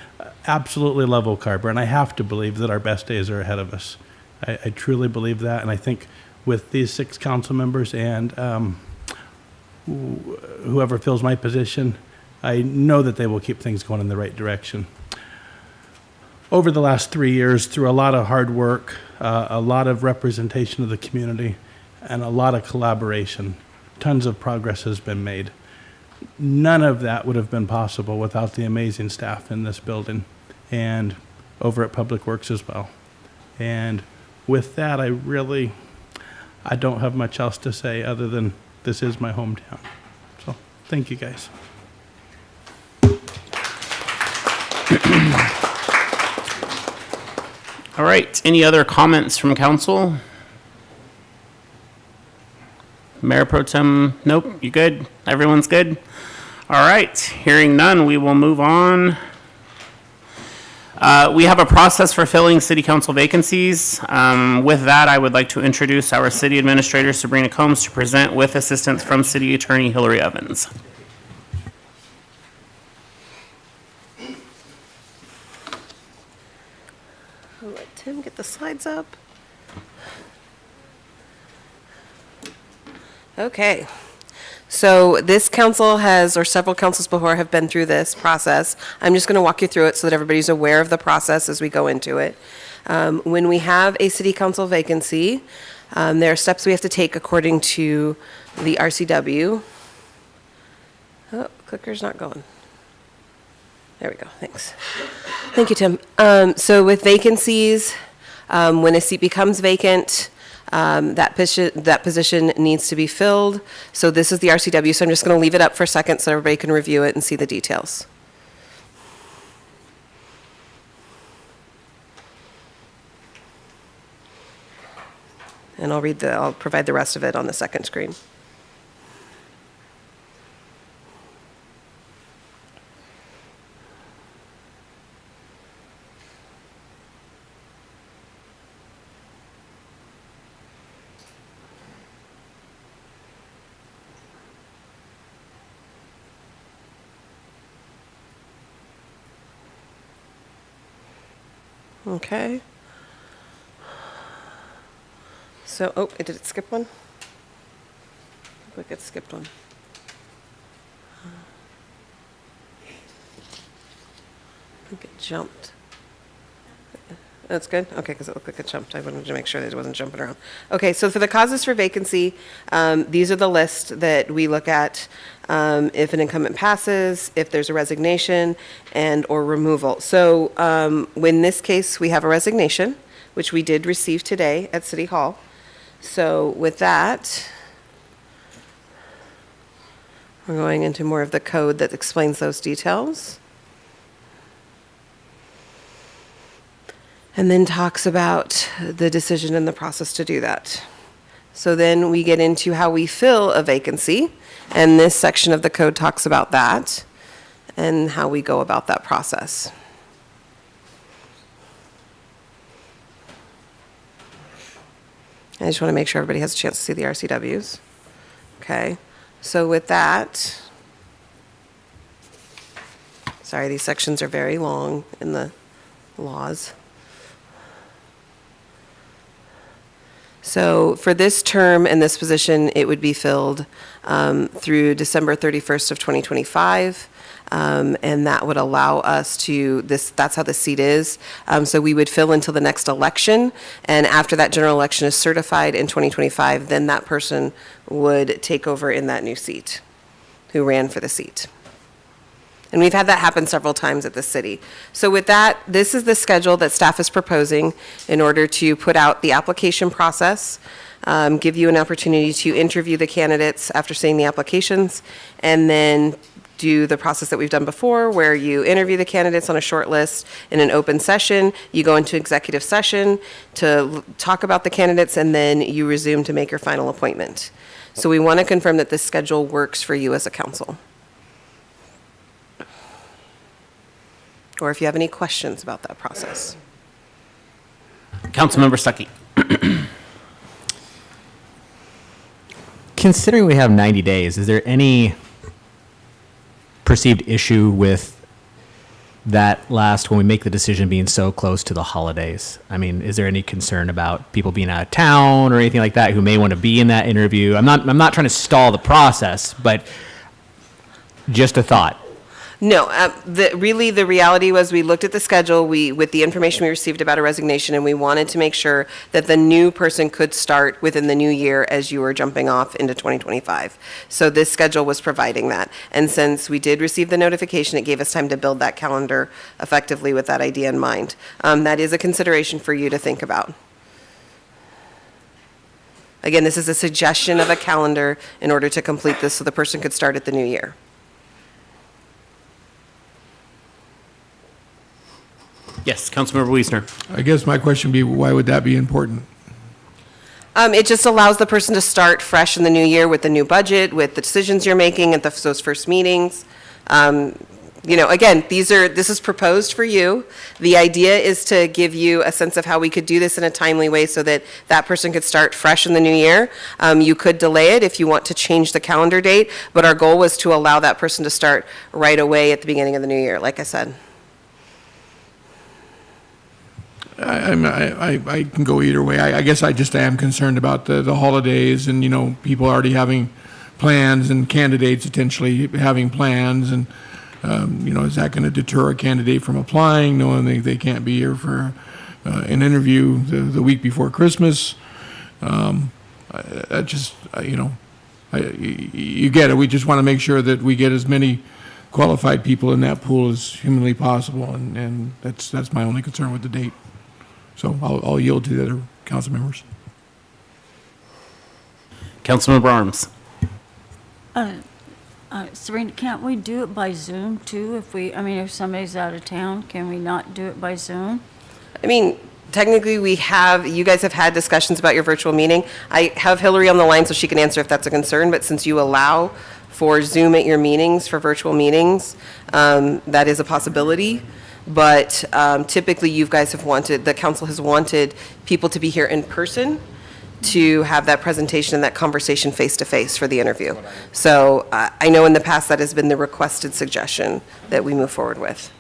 absolutely love Oak Harbor, and I have to believe that our best days are ahead of us. I truly believe that, and I think with these 6 council members and whoever fills my position, I know that they will keep things going in the right direction. Over the last 3 years, through a lot of hard work, a lot of representation of the community, and a lot of collaboration, tons of progress has been made. None of that would have been possible without the amazing staff in this building and over at Public Works as well. And with that, I don't have much else to say other than this is my hometown. So thank you, guys. All right, any other comments from council? Mayor Pro Tem, nope, you good? Everyone's good? All right, hearing none, we will move on. We have a process for filling city council vacancies. With that, I would like to introduce our city administrator, Sabrina Combs, to present with assistance from city attorney Hillary Evans. I'll let Tim get the slides up. Okay. So this council has, or several councils before have been through this process. I'm just going to walk you through it so that everybody's aware of the process as we go into it. When we have a city council vacancy, there are steps we have to take according to the RCW. Oh, clicker's not going. There we go, thanks. Thank you, Tim. So with vacancies, when a seat becomes vacant, that position needs to be filled. So this is the RCW, so I'm just going to leave it up for a second so everybody can review it and see the details. And I'll provide the rest of it on the second screen. Okay. So, oh, did it skip one? I think it skipped one. I think it jumped. That's good? Okay, because it looked like it jumped. I wanted to make sure that it wasn't jumping around. Okay, so for the causes for vacancy, these are the list that we look at if an incumbent passes, if there's a resignation, and/or removal. So in this case, we have a resignation, which we did receive today at City Hall. So with that, we're going into more of the code that explains those details. And then talks about the decision and the process to do that. So then we get into how we fill a vacancy, and this section of the code talks about that and how we go about that process. I just want to make sure everybody has a chance to see the RCWs. Okay, so with that, sorry, these sections are very long in the laws. So for this term and this position, it would be filled through December 31st of 2025. And that would allow us to, that's how the seat is. So we would fill until the next election. And after that general election is certified in 2025, then that person would take over in that new seat who ran for the seat. And we've had that happen several times at the city. So with that, this is the schedule that staff is proposing in order to put out the application process, give you an opportunity to interview the candidates after seeing the applications, and then do the process that we've done before, where you interview the candidates on a short list in an open session, you go into executive session to talk about the candidates, and then you resume to make your final appointment. So we want to confirm that this schedule works for you as a council. Or if you have any questions about that process. Councilmember Stuckey. Considering we have 90 days, is there any perceived issue with that last, when we make the decision, being so close to the holidays? I mean, is there any concern about people being out of town or anything like that who may want to be in that interview? I'm not trying to stall the process, but just a thought. No, really the reality was we looked at the schedule, with the information we received about a resignation, and we wanted to make sure that the new person could start within the new year as you were jumping off into 2025. So this schedule was providing that. And since we did receive the notification, it gave us time to build that calendar effectively with that idea in mind. That is a consideration for you to think about. Again, this is a suggestion of a calendar in order to complete this so the person could start at the new year. Yes, Councilmember Wiesner. I guess my question would be, why would that be important? It just allows the person to start fresh in the new year with the new budget, with the decisions you're making at those first meetings. Again, this is proposed for you. The idea is to give you a sense of how we could do this in a timely way so that that person could start fresh in the new year. You could delay it if you want to change the calendar date, but our goal was to allow that person to start right away at the beginning of the new year, like I said. I can go either way. I guess I am concerned about the holidays and, people already having plans and candidates potentially having plans. And, is that going to deter a candidate from applying, knowing they can't be here for an interview the week before Christmas? You get it. We just want to make sure that we get as many qualified people in that pool as humanly possible. And that's my only concern with the date. So I'll yield to the other council members. Councilmember Arms. Serena, can't we do it by Zoom too? If somebody's out of town, can we not do it by Zoom? Technically, you guys have had discussions about your virtual meeting. I have Hillary on the line so she can answer if that's a concern, but since you allow for Zoom at your meetings, for virtual meetings, that is a possibility. But typically, the council has wanted people to be here in person to have that presentation and that conversation face-to-face for the interview. So I know in the past that has been the requested suggestion that we move forward with.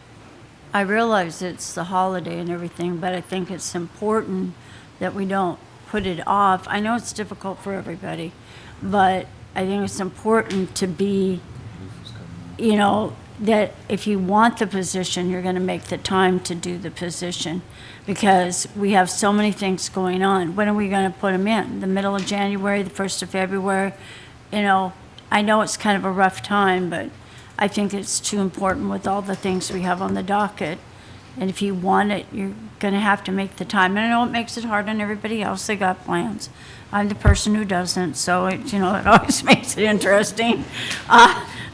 I realize it's the holiday and everything, but I think it's important that we don't put it off. I know it's difficult for everybody, but I think it's important to be, you know, that if you want the position, you're going to make the time to do the position, because we have so many things going on. When are we going to put them in? The middle of January, the 1st of February? You know, I know it's kind of a rough time, but I think it's too important with all the things we have on the docket. And if you want it, you're going to have to make the time. And I know it makes it hard on everybody else. They got plans. I'm the person who doesn't, so it, you know, it always makes it interesting.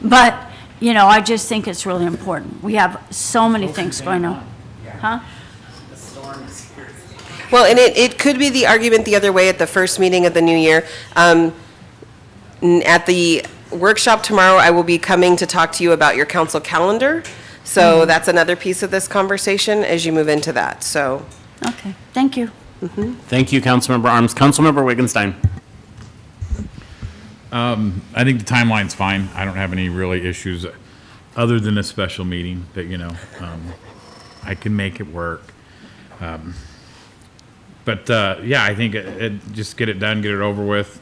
But, you know, I just think it's really important. We have so many things going on. Huh? Well, and it could be the argument the other way at the first meeting of the new year. At the workshop tomorrow, I will be coming to talk to you about your council calendar. So that's another piece of this conversation as you move into that, so. Okay, thank you. Thank you, Councilmember Arms. Councilmember Wittgenstein. I think the timeline's fine. I don't have any really issues other than a special meeting that, you know, I can make it work. But yeah, I think just get it done, get it over with,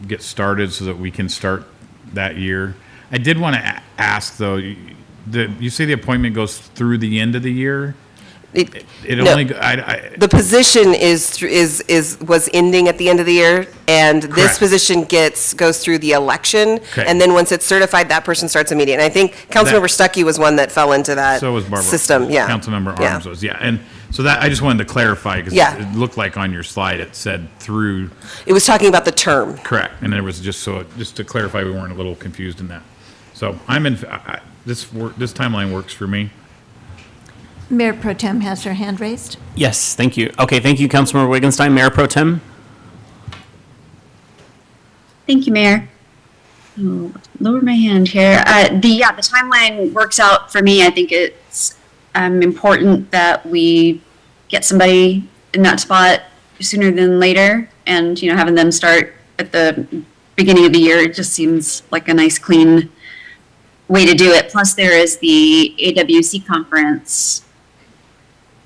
get started so that we can start that year. I did want to ask, though, you say the appointment goes through the end of the year? The position was ending at the end of the year, and this Correct. position goes through the election, Okay. and then once it's certified, that person starts immediately. And I think Councilmember Stuckey was one that fell into that So was Barbara. system, yeah. Councilmember Yeah. Arms was, yeah. And so that, I just wanted to clarify, because Yeah. it looked like on your slide it said through, It was talking about the term. correct. And there was just to clarify, we weren't a little confused in that. So this timeline works for me. Mayor Pro Tem has her hand raised. Yes, thank you. Okay, thank you, Councilmember Wittgenstein. Mayor Pro Tem? Thank you, Mayor. I'll lower my hand here. The timeline works out for me. I think it's important that we get somebody in that spot sooner than later, and you know, having them start at the beginning of the year, it just seems like a nice, clean way to do it. Plus, there is the AWC conference,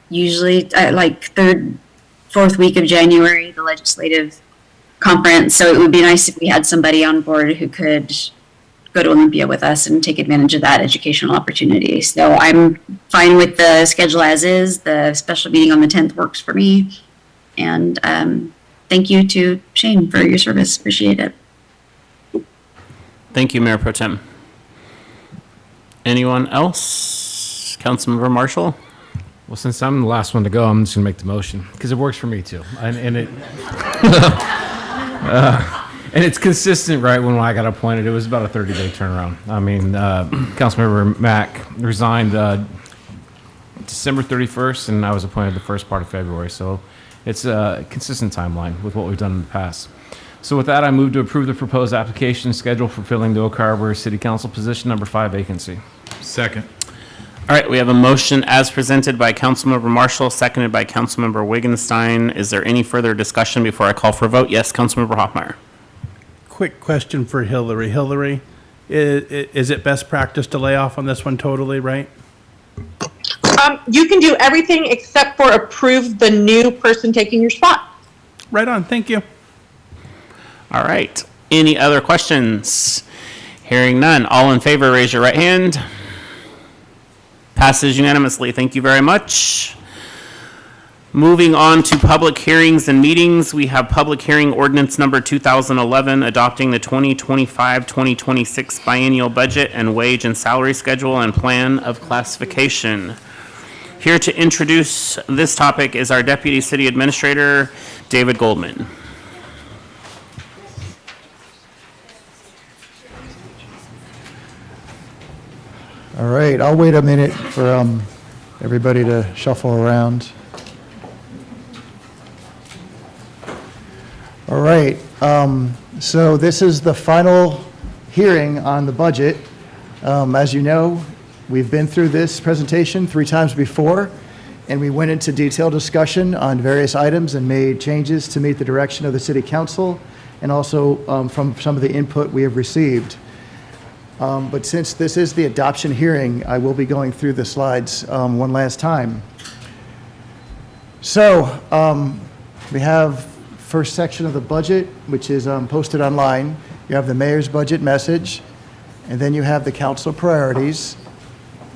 usually like third, fourth week of January, the legislative conference. So it would be nice if we had somebody on board who could go to Olympia with us and take advantage of that educational opportunity. So I'm fine with the schedule as is. The special meeting on the 10th works for me. And thank you to Shane for your service. Appreciate it. Thank you, Mayor Pro Tem. Anyone else? Councilmember Marshall? Well, since I'm the last one to go, I'm just gonna make the motion, because it works for me too. And it, and it's consistent, right, when I got appointed. It was about a 30-day turnaround. I mean, Councilmember Mack resigned December 31st, and I was appointed the first part of February. So it's a consistent timeline with what we've done in the past. So with that, I move to approve the proposed application schedule for filling the Oak Harbor City Council position number 5 vacancy. Second. All right, we have a motion as presented by Councilmember Marshall, seconded by Councilmember Wittgenstein. Is there any further discussion before I call for a vote? Yes, Councilmember Hoffmeyer. Quick question for Hillary. Hillary, is it best practice to lay off on this one totally, right? You can do everything except for approve the new person taking your spot. Right on, thank you. All right, any other questions? Hearing none, all in favor, raise your right hand. Passes unanimously. Thank you very much. Moving on to public hearings and meetings, we have public hearing ordinance number 2011, adopting the 2025-2026 biennial budget and wage and salary schedule and plan of classification. Here to introduce this topic is our Deputy City Administrator, David Goldman. All right, I'll wait a minute for everybody to shuffle around. All right, so this is the final hearing on the budget. As you know, we've been through this presentation 3 times before, and we went into detailed discussion on various items and made changes to meet the direction of the City Council and also from some of the input we have received. But since this is the adoption hearing, I will be going through the slides one last time. So we have first section of the budget, which is posted online. You have the mayor's budget message, and then you have the council priorities.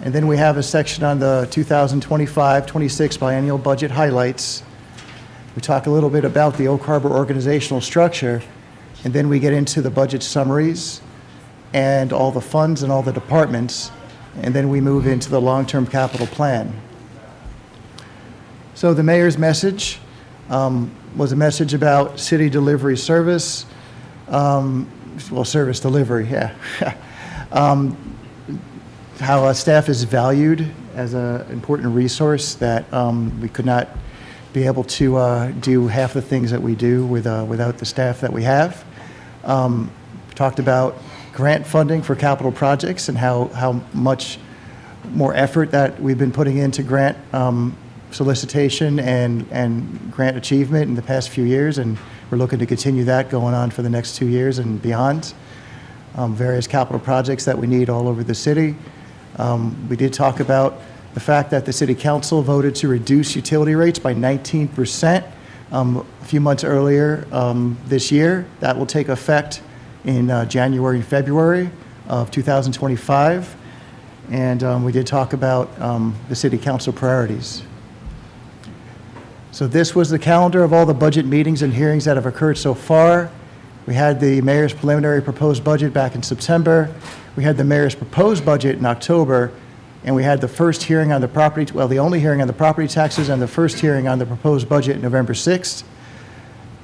And then we have a section on the 2025-26 biennial budget highlights. We talk a little bit about the Oak Harbor organizational structure, and then we get into the budget summaries and all the funds and all the departments, and then we move into the long-term capital plan. So the mayor's message was a message about city delivery service, service delivery, yeah. How staff is valued as an important resource, that we could not be able to do half the things that we do without the staff that we have. Talked about grant funding for capital projects and how much more effort that we've been putting into grant solicitation and grant achievement in the past few years, and we're looking to continue that going on for the next 2 years and beyond. Various capital projects that we need all over the city. We did talk about the fact that the city council voted to reduce utility rates by 19% a few months earlier this year. That will take effect in January and February of 2025. And we did talk about the city council priorities. So this was the calendar of all the budget meetings and hearings that have occurred so far. We had the mayor's preliminary proposed budget back in September. We had the mayor's proposed budget in October, and we had the first hearing on the property, well, the only hearing on the property taxes and the first hearing on the proposed budget November 6th.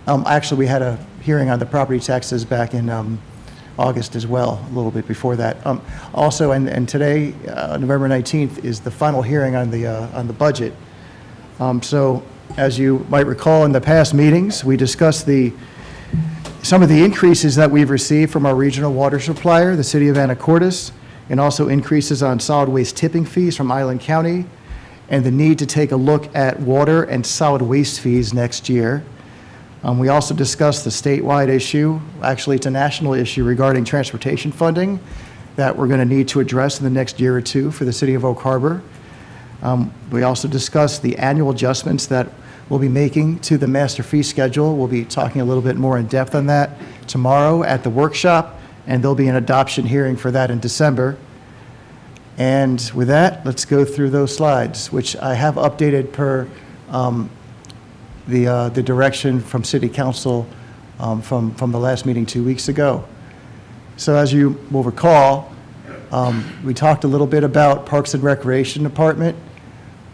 Actually, we had a hearing on the property taxes back in August as well, a little bit before that. Also, and today, November 19th, is the final hearing on the budget. So, as you might recall in the past meetings, we discussed some of the increases that we've received from our regional water supplier, the city of Anacortes, and also increases on solid waste tipping fees from Island County, and the need to take a look at water and solid waste fees next year. We also discussed the statewide issue. Actually, it's a national issue regarding transportation funding that we're going to need to address in the next year or two for the city of Oak Harbor. We also discussed the annual adjustments that we'll be making to the master fee schedule. We'll be talking a little bit more in depth on that tomorrow at the workshop, and there'll be an adoption hearing for that in December. And with that, let's go through those slides, which I have updated per the direction from City Council from the last meeting 2 weeks ago. So as you will recall, we talked a little bit about Parks and Recreation Department,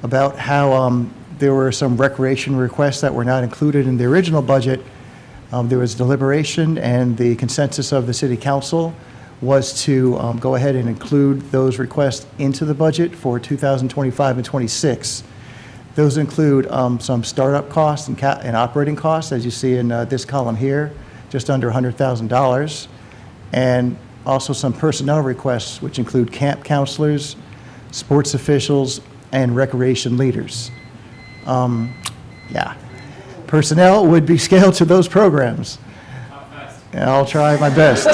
about how there were some recreation requests that were not included in the original budget. There was deliberation, and the consensus of the City Council was to go ahead and include those requests into the budget for 2025 and 26. Those include some startup costs and operating costs, as you see in this column here, just under $100,000, and also some personnel requests, which include camp counselors, sports officials, and recreation leaders. Personnel would be scaled to those programs. I'll try my best.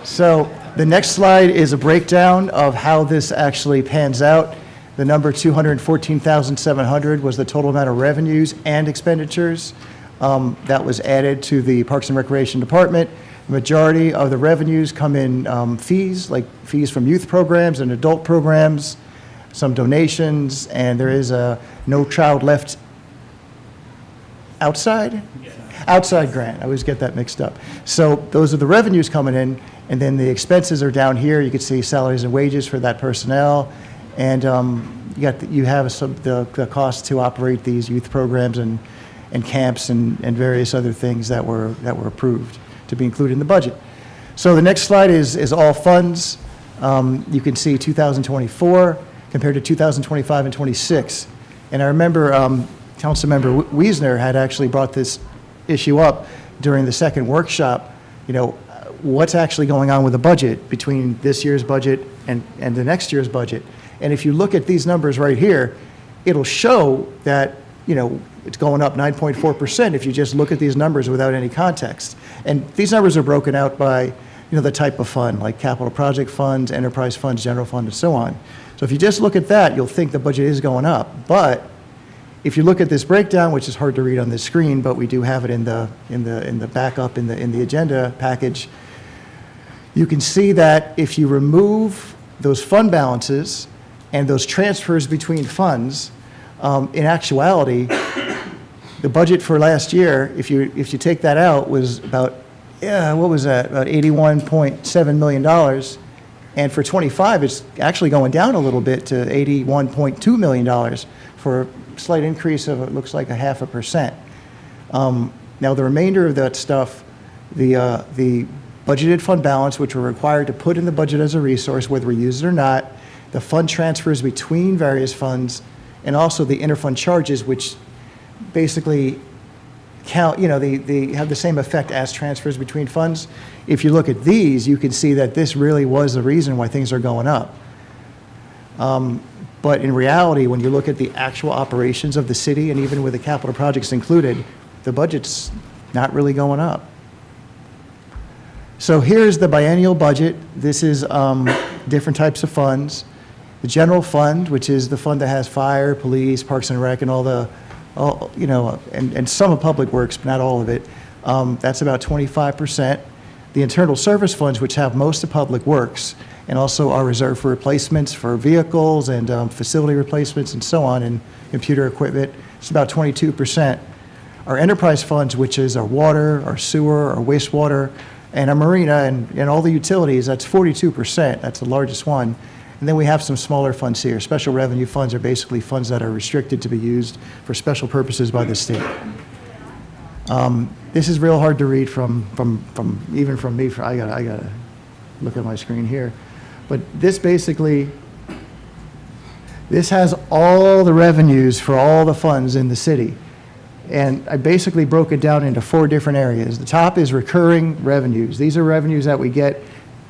So the next slide is a breakdown of how this actually pans out. The number 214,700 was the total amount of revenues and expenditures that was added to the Parks and Recreation Department. The majority of the revenues come in fees, like fees from youth programs and adult programs, some donations, and there is a No Child Left Outside? Yes. Outside grant. I always get that mixed up. So those are the revenues coming in, and then the expenses are down here. You can see salaries and wages for that personnel, and you have some the costs to operate these youth programs and camps and various other things that were approved to be included in the budget. So the next slide is all funds. You can see 2024 compared to 2025 and 26. And I remember Councilmember Wiesner had actually brought this issue up during the second workshop. You know, what's actually going on with the budget between this year's budget and the next year's budget? And if you look at these numbers right here, it'll show that, you know, it's going up 9.4% if you just look at these numbers without any context. And these numbers are broken out by the type of fund, like capital project funds, enterprise funds, general fund, and so on. So if you just look at that, you'll think the budget is going up. But if you look at this breakdown, which is hard to read on this screen, but we do have it in the backup in the agenda package, you can see that if you remove those fund balances and those transfers between funds, in actuality, the budget for last year, if you take that out, was about, what was that? About $81.7 million. And for 25, it's actually going down a little bit to $81.2 million for a slight increase of, it looks like, 0.5%. Now, the remainder of that stuff, the budgeted fund balance, which we're required to put in the budget as a resource, whether we use it or not, the fund transfers between various funds, and also the interfund charges, which basically count, they have the same effect as transfers between funds. If you look at these, you can see that this really was the reason why things are going up. But in reality, when you look at the actual operations of the city, and even with the capital projects included, the budget's not really going up. So here's the biennial budget. This is different types of funds. The general fund, which is the fund that has fire, police, parks and rec, and and some of public works, but not all of it. That's about 25%. The internal service funds, which have most of public works, and also are reserved for replacements for vehicles and facility replacements and so on, and computer equipment, it's about 22%. Our enterprise funds, which is our water, our sewer, our wastewater, and our marina, and all the utilities, that's 42%. That's the largest one. And then we have some smaller funds here. Special revenue funds are basically funds that are restricted to be used for special purposes by the state. This is real hard to read from even from me. I gotta look at my screen here. But this has all the revenues for all the funds in the city. And I basically broke it down into 4 different areas. The top is recurring revenues. These are revenues that we get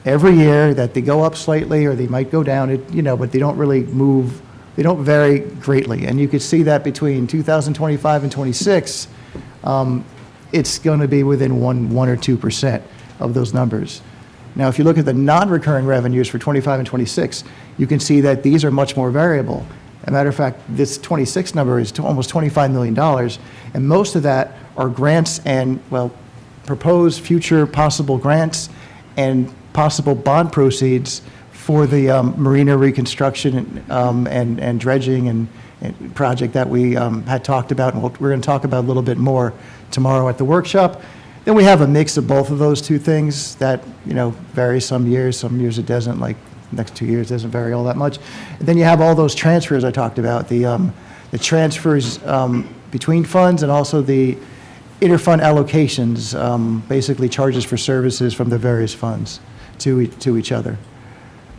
every year, that they go up slightly or they might go down, but they don't really move, they don't vary greatly. And you could see that between 2025 and 26, it's going to be within 1 or 2% of those numbers. Now, if you look at the non-recurring revenues for 25 and 26, you can see that these are much more variable. As a matter of fact, this 26 number is almost $25 million, and most of that are grants and, proposed future possible grants and possible bond proceeds for the marina reconstruction and dredging and project that we had talked about, and we're going to talk about a little bit more tomorrow at the workshop. Then we have a mix of both of those two things that, vary some years it doesn't, like next 2 years doesn't vary all that much. And then you have all those transfers I talked about, the transfers between funds, and also the interfund allocations, basically charges for services from the various funds to each other.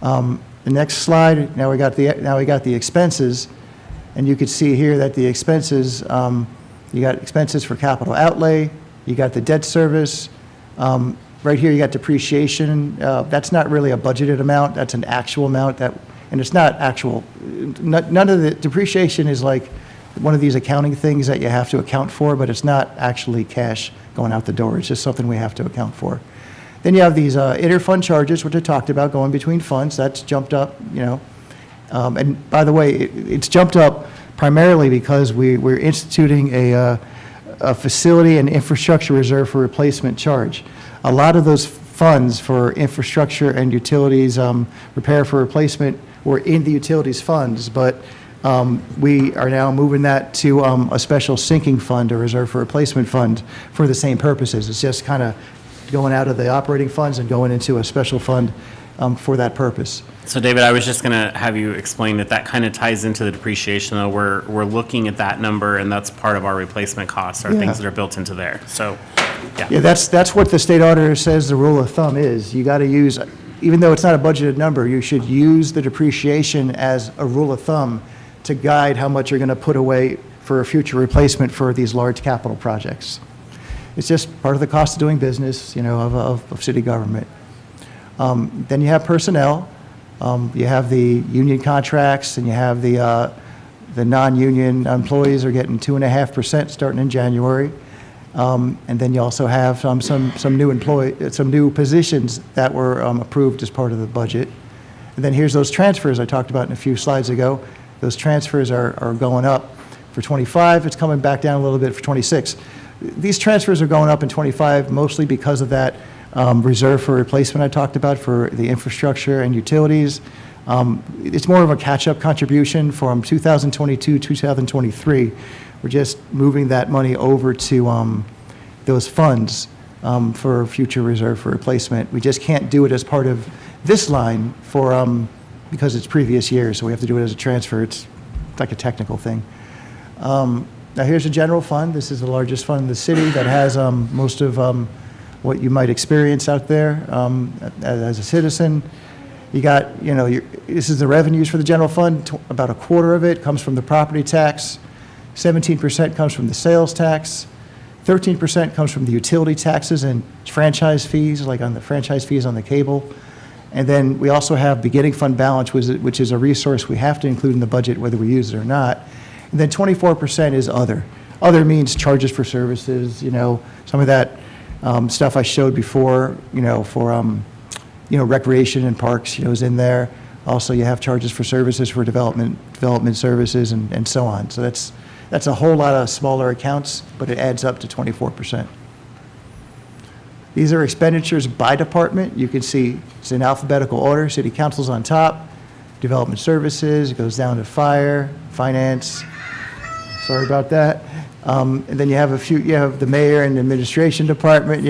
The next slide, now we got the expenses, and you could see here that the expenses, you got expenses for capital outlay, you got the debt service. Right here, you got depreciation. That's not really a budgeted amount. That's an actual amount and it's not actual. None of the depreciation is like one of these accounting things that you have to account for, but it's not actually cash going out the door. It's just something we have to account for. Then you have these interfund charges, which I talked about, going between funds. That's jumped up, and by the way, it's jumped up primarily because we're instituting a facility and infrastructure reserve for replacement charge. A lot of those funds for infrastructure and utilities repair for replacement were in the utilities funds, but we are now moving that to a special sinking fund, a reserve for replacement fund, for the same purposes. It's just kind of going out of the operating funds and going into a special fund for that purpose. So David, I was just going to have you explain that kind of ties into the depreciation, though. We're looking at that number, and that's part of our replacement costs, are things that are built into there. So, yeah. Yeah, that's what the state auditor says the rule of thumb is. You got to use, even though it's not a budgeted number, you should use the depreciation as a rule of thumb to guide how much you're going to put away for a future replacement for these large capital projects. It's just part of the cost of doing business, of city government. Then you have personnel. You have the union contracts, and you have the non-union employees are getting 2.5% starting in January. And then you also have some new positions that were approved as part of the budget. And then here's those transfers I talked about in a few slides ago. Those transfers are going up for 25. It's coming back down a little bit for 26. These transfers are going up in 25 mostly because of that reserve for replacement I talked about for the infrastructure and utilities. It's more of a catch-up contribution from 2022, 2023. We're just moving that money over to those funds for future reserve for replacement. We just can't do it as part of this line because it's previous years, so we have to do it as a transfer. It's like a technical thing. Now here's a general fund. This is the largest fund in the city that has most of what you might experience out there as a citizen. You got, this is the revenues for the general fund. About a quarter of it comes from the property tax. 17% comes from the sales tax. 13% comes from the utility taxes and franchise fees, like on the franchise fees on the cable. And then we also have beginning fund balance, which is a resource we have to include in the budget whether we use it or not. And then 24% is other. Other means charges for services, some of that stuff I showed before, for recreation and parks, is in there. Also, you have charges for services for development services and so on. So that's a whole lot of smaller accounts, but it adds up to 24%. These are expenditures by department. You can see it's in alphabetical order. City Council's on top, development services, it goes down to fire, finance. Sorry about that. And then you have the mayor and administration department.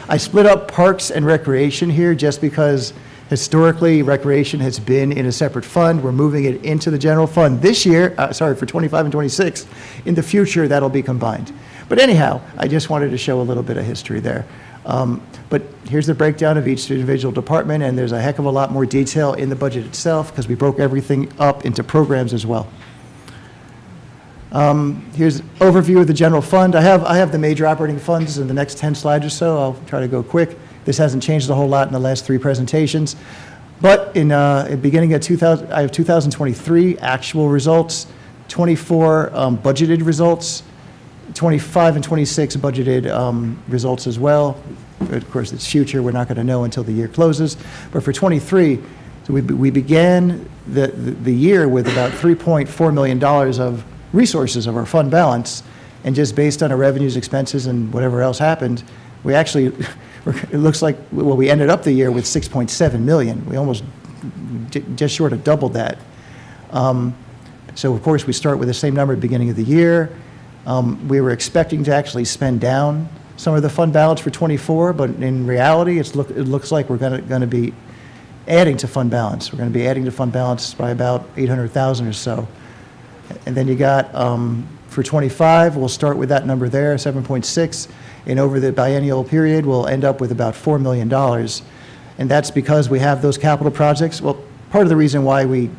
I split up parks and recreation here just because historically recreation has been in a separate fund. We're moving it into the general fund this year, for 25 and 26. In the future, that'll be combined. But anyhow, I just wanted to show a little bit of history there. But here's the breakdown of each individual department, and there's a heck of a lot more detail in the budget itself because we broke everything up into programs as well. Here's an overview of the general fund. I have the major operating funds in the next 10 slides or so. I'll try to go quick. This hasn't changed a whole lot in the last 3 presentations. But in beginning at 2000, I have 2023 actual results, 24 budgeted results, 25 and 26 budgeted results as well. Of course, it's future. We're not going to know until the year closes. But for 23, so we began the year with about $3.4 million of resources of our fund balance. And just based on our revenues, expenses, and whatever else happened, we actually, it looks like, we ended up the year with $6.7 million. We almost just short of doubled that. So, of course, we start with the same number at the beginning of the year. We were expecting to actually spend down some of the fund balance for 24, but in reality, it looks like we're going to be adding to fund balance. We're going to be adding to fund balance by about 800,000 or so. And then you got, for 25, we'll start with that number there, 7.6, and over the biennial period, we'll end up with about $4 million. And that's because we have those capital projects. Well, part of the reason why we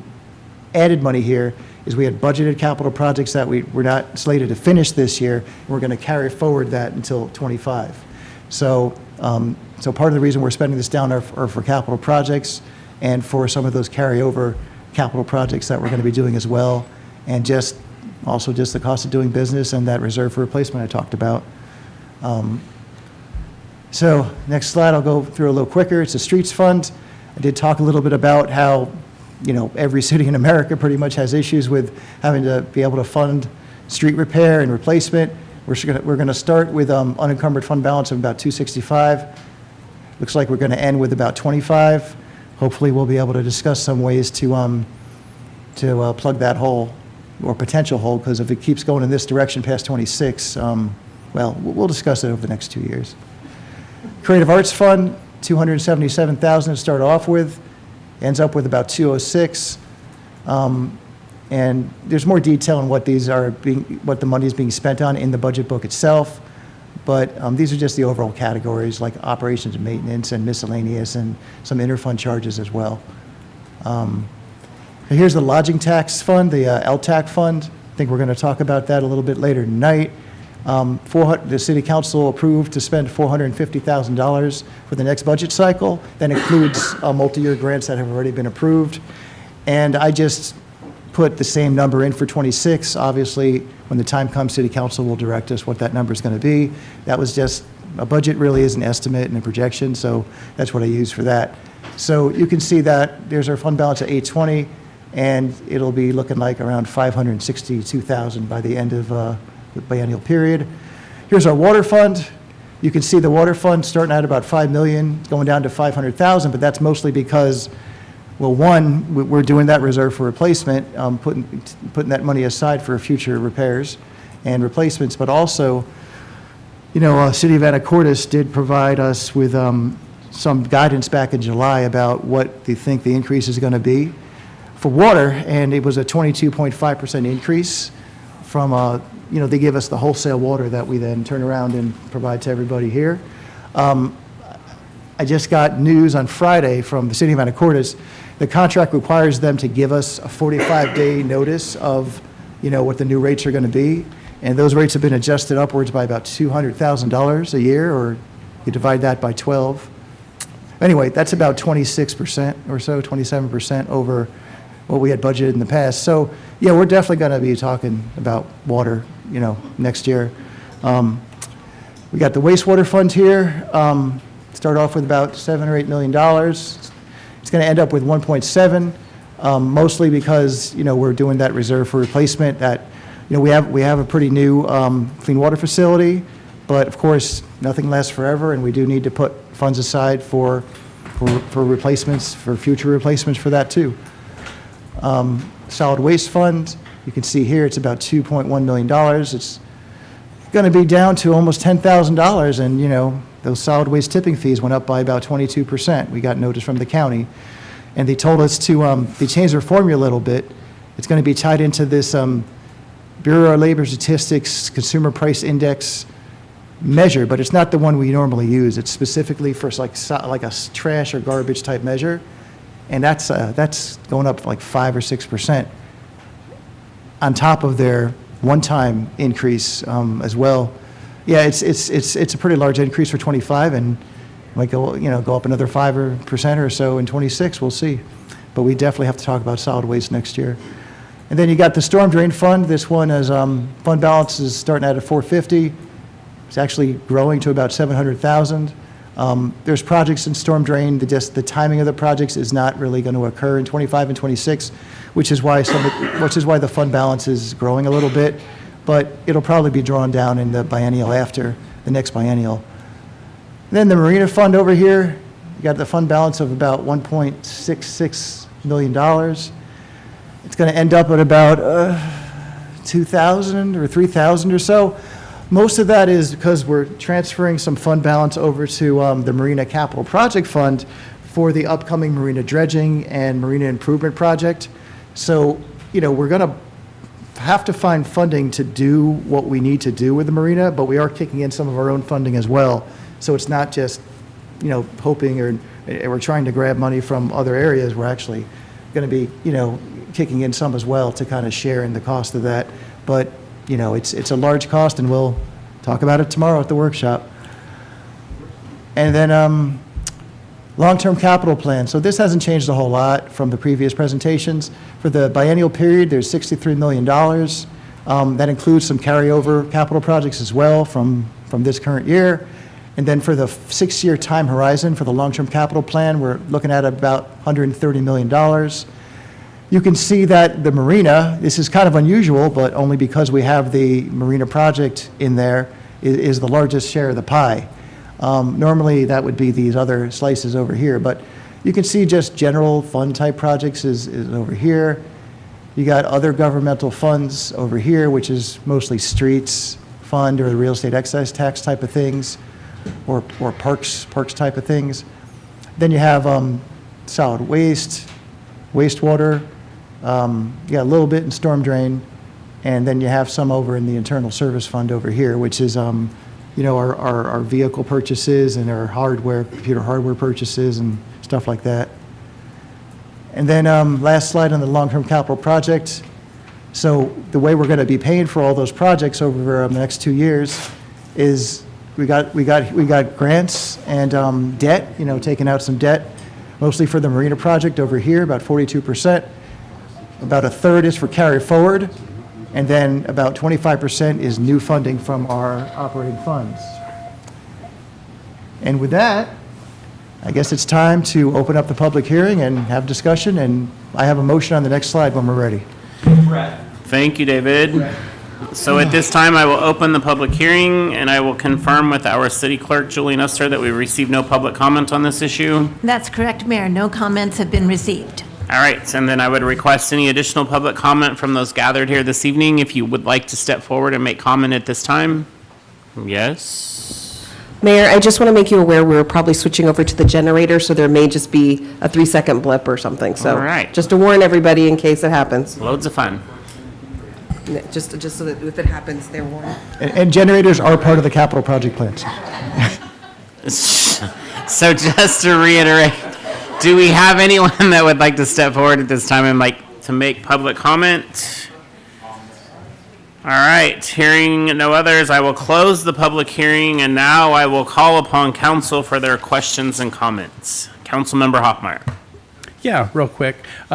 added money here is we had budgeted capital projects that we were not slated to finish this year, and we're going to carry forward that until 25. So, so part of the reason we're spending this down are for capital projects and for some of those carryover capital projects that we're going to be doing as well, and also just the cost of doing business and that reserve for replacement I talked about. So next slide, I'll go through a little quicker. It's a streets fund. I did talk a little bit about how every city in America pretty much has issues with having to be able to fund street repair and replacement. We're going to start with unencumbered fund balance of about 265. Looks like we're going to end with about 25. Hopefully, we'll be able to discuss some ways to plug that hole or potential hole, because if it keeps going in this direction past 26, well, we'll discuss it over the next 2 years. Creative Arts Fund, 277,000 to start off with. Ends up with about 206, and there's more detail on what what the money is being spent on in the budget book itself. But these are just the overall categories like operations and maintenance and miscellaneous and some interfund charges as well. Here's the lodging tax fund, the LTAC fund. I think we're going to talk about that a little bit later tonight. The City Council approved to spend $450,000 for the next budget cycle. That includes multi-year grants that have already been approved. And I just put the same number in for '26. Obviously, when the time comes, City Council will direct us what that number is going to be. That was just, a budget really is an estimate and a projection, so that's what I use for that. So you can see that there's our fund balance at 820, and it'll be looking like around 562,000 by the end of the biennial period. Here's our water fund. You can see the water fund starting at about 5 million, going down to 500,000, but that's mostly because, well, one, we're doing that reserve for replacement, putting that money aside for future repairs and replacements, but also, you know, City of Anacortes did provide us with some guidance back in July about what they think the increase is going to be for water, and it was a 22.5% increase from, you know, they give us the wholesale water that we then turn around and provide to everybody here. I just got news on Friday from the City of Anacortes. The contract requires them to give us a 45-day notice of, you know, what the new rates are going to be. And those rates have been adjusted upwards by about $200,000 a year, or you divide that by 12. Anyway, that's about 26% or so, 27% over what we had budgeted in the past. So, yeah, we're definitely going to be talking about water, you know, next year. We got the wastewater fund here. Start off with about $7 or $8 million. It's going to end up with 1.7, mostly because, you know, we're doing that reserve for replacement. That, you know, we have a pretty new clean water facility, but of course nothing lasts forever, and we do need to put funds aside for replacements, for future replacements for that too. Solid waste fund, you can see here it's about $2.1 million. It's going to be down to almost $10,000, and you know, those solid waste tipping fees went up by about 22%. We got notice from the county, and they told us to, they changed their formula a little bit. It's going to be tied into this Bureau of Labor Statistics Consumer Price Index measure, but it's not the one we normally use. It's specifically for like a trash or garbage type measure, and that's going up like 5 or 6% on top of their one-time increase as well. Yeah, it's a pretty large increase for 25, and might go up another 5% or so in 26. We'll see, but we definitely have to talk about solid waste next year. And then you got the storm drain fund. This one is fund balance is starting out at 450. It's actually growing to about 700,000. There's projects in storm drain. The timing of the projects is not really going to occur in 25 and 26, which is why the fund balance is growing a little bit. But it'll probably be drawn down in the biennial after the next biennial. And then the marina fund over here, you got the fund balance of about $1.66 million. It's going to end up at about 2,000 or 3,000 or so. Most of that is because we're transferring some fund balance over to the Marina Capital Project Fund for the upcoming marina dredging and marina improvement project. So, you know, we're going to have to find funding to do what we need to do with the marina, but we are kicking in some of our own funding as well. So it's not just, you know, hoping or we're trying to grab money from other areas. We're actually going to be, you know, kicking in some as well to kind of share in the cost of that. But, you know, it's a large cost, and we'll talk about it tomorrow at the workshop. And then long-term capital plan. So this hasn't changed a whole lot from the previous presentations. For the biennial period, there's $63 million. That includes some carryover capital projects as well from this current year. And then for the 6-year time horizon for the long-term capital plan, we're looking at about $130 million. You can see that the marina, this is kind of unusual, but only because we have the marina project in there, is the largest share of the pie. Normally, that would be these other slices over here, but you can see just general fund type projects is over here. You got other governmental funds over here, which is mostly streets fund or the real estate excise tax type of things, or parks type of things. Then you have solid waste, wastewater, you got a little bit in storm drain, and then you have some over in the internal service fund over here, which is you know, our vehicle purchases and our hardware, computer hardware purchases and stuff like that. And then last slide on the long-term capital project. So the way we're going to be paying for all those projects over the next 2 years is we got grants and debt, you know, taking out some debt, mostly for the marina project over here, about 42%. about a third is for carry forward, and then about 25% is new funding from our operating funds. And with that, I guess it's time to open up the public hearing and have discussion, and I have a motion on the next slide when we're ready. Thank you, David. So at this time, I will open the public hearing, and I will confirm with our city clerk, Julie Nuster, that we received no public comment on this issue. That's correct, Mayor. No comments have been received. All right, and then I would request any additional public comment from those gathered here this evening, if you would like to step forward and make comment at this time. Yes? Mayor, I just want to make you aware, we're probably switching over to the generator, so there may just be a 3-second blip or something. So, All right. just to warn everybody in case it happens. Loads of fun. Just so that if it happens, they're warned. And generators are part of the capital project plans. So just to reiterate, do we have anyone that would like to step forward at this time and like to make public comment? All right, hearing no others, I will close the public hearing, and now I will call upon council for their questions and comments. Councilmember Hoffmeyer. Yeah, real quick.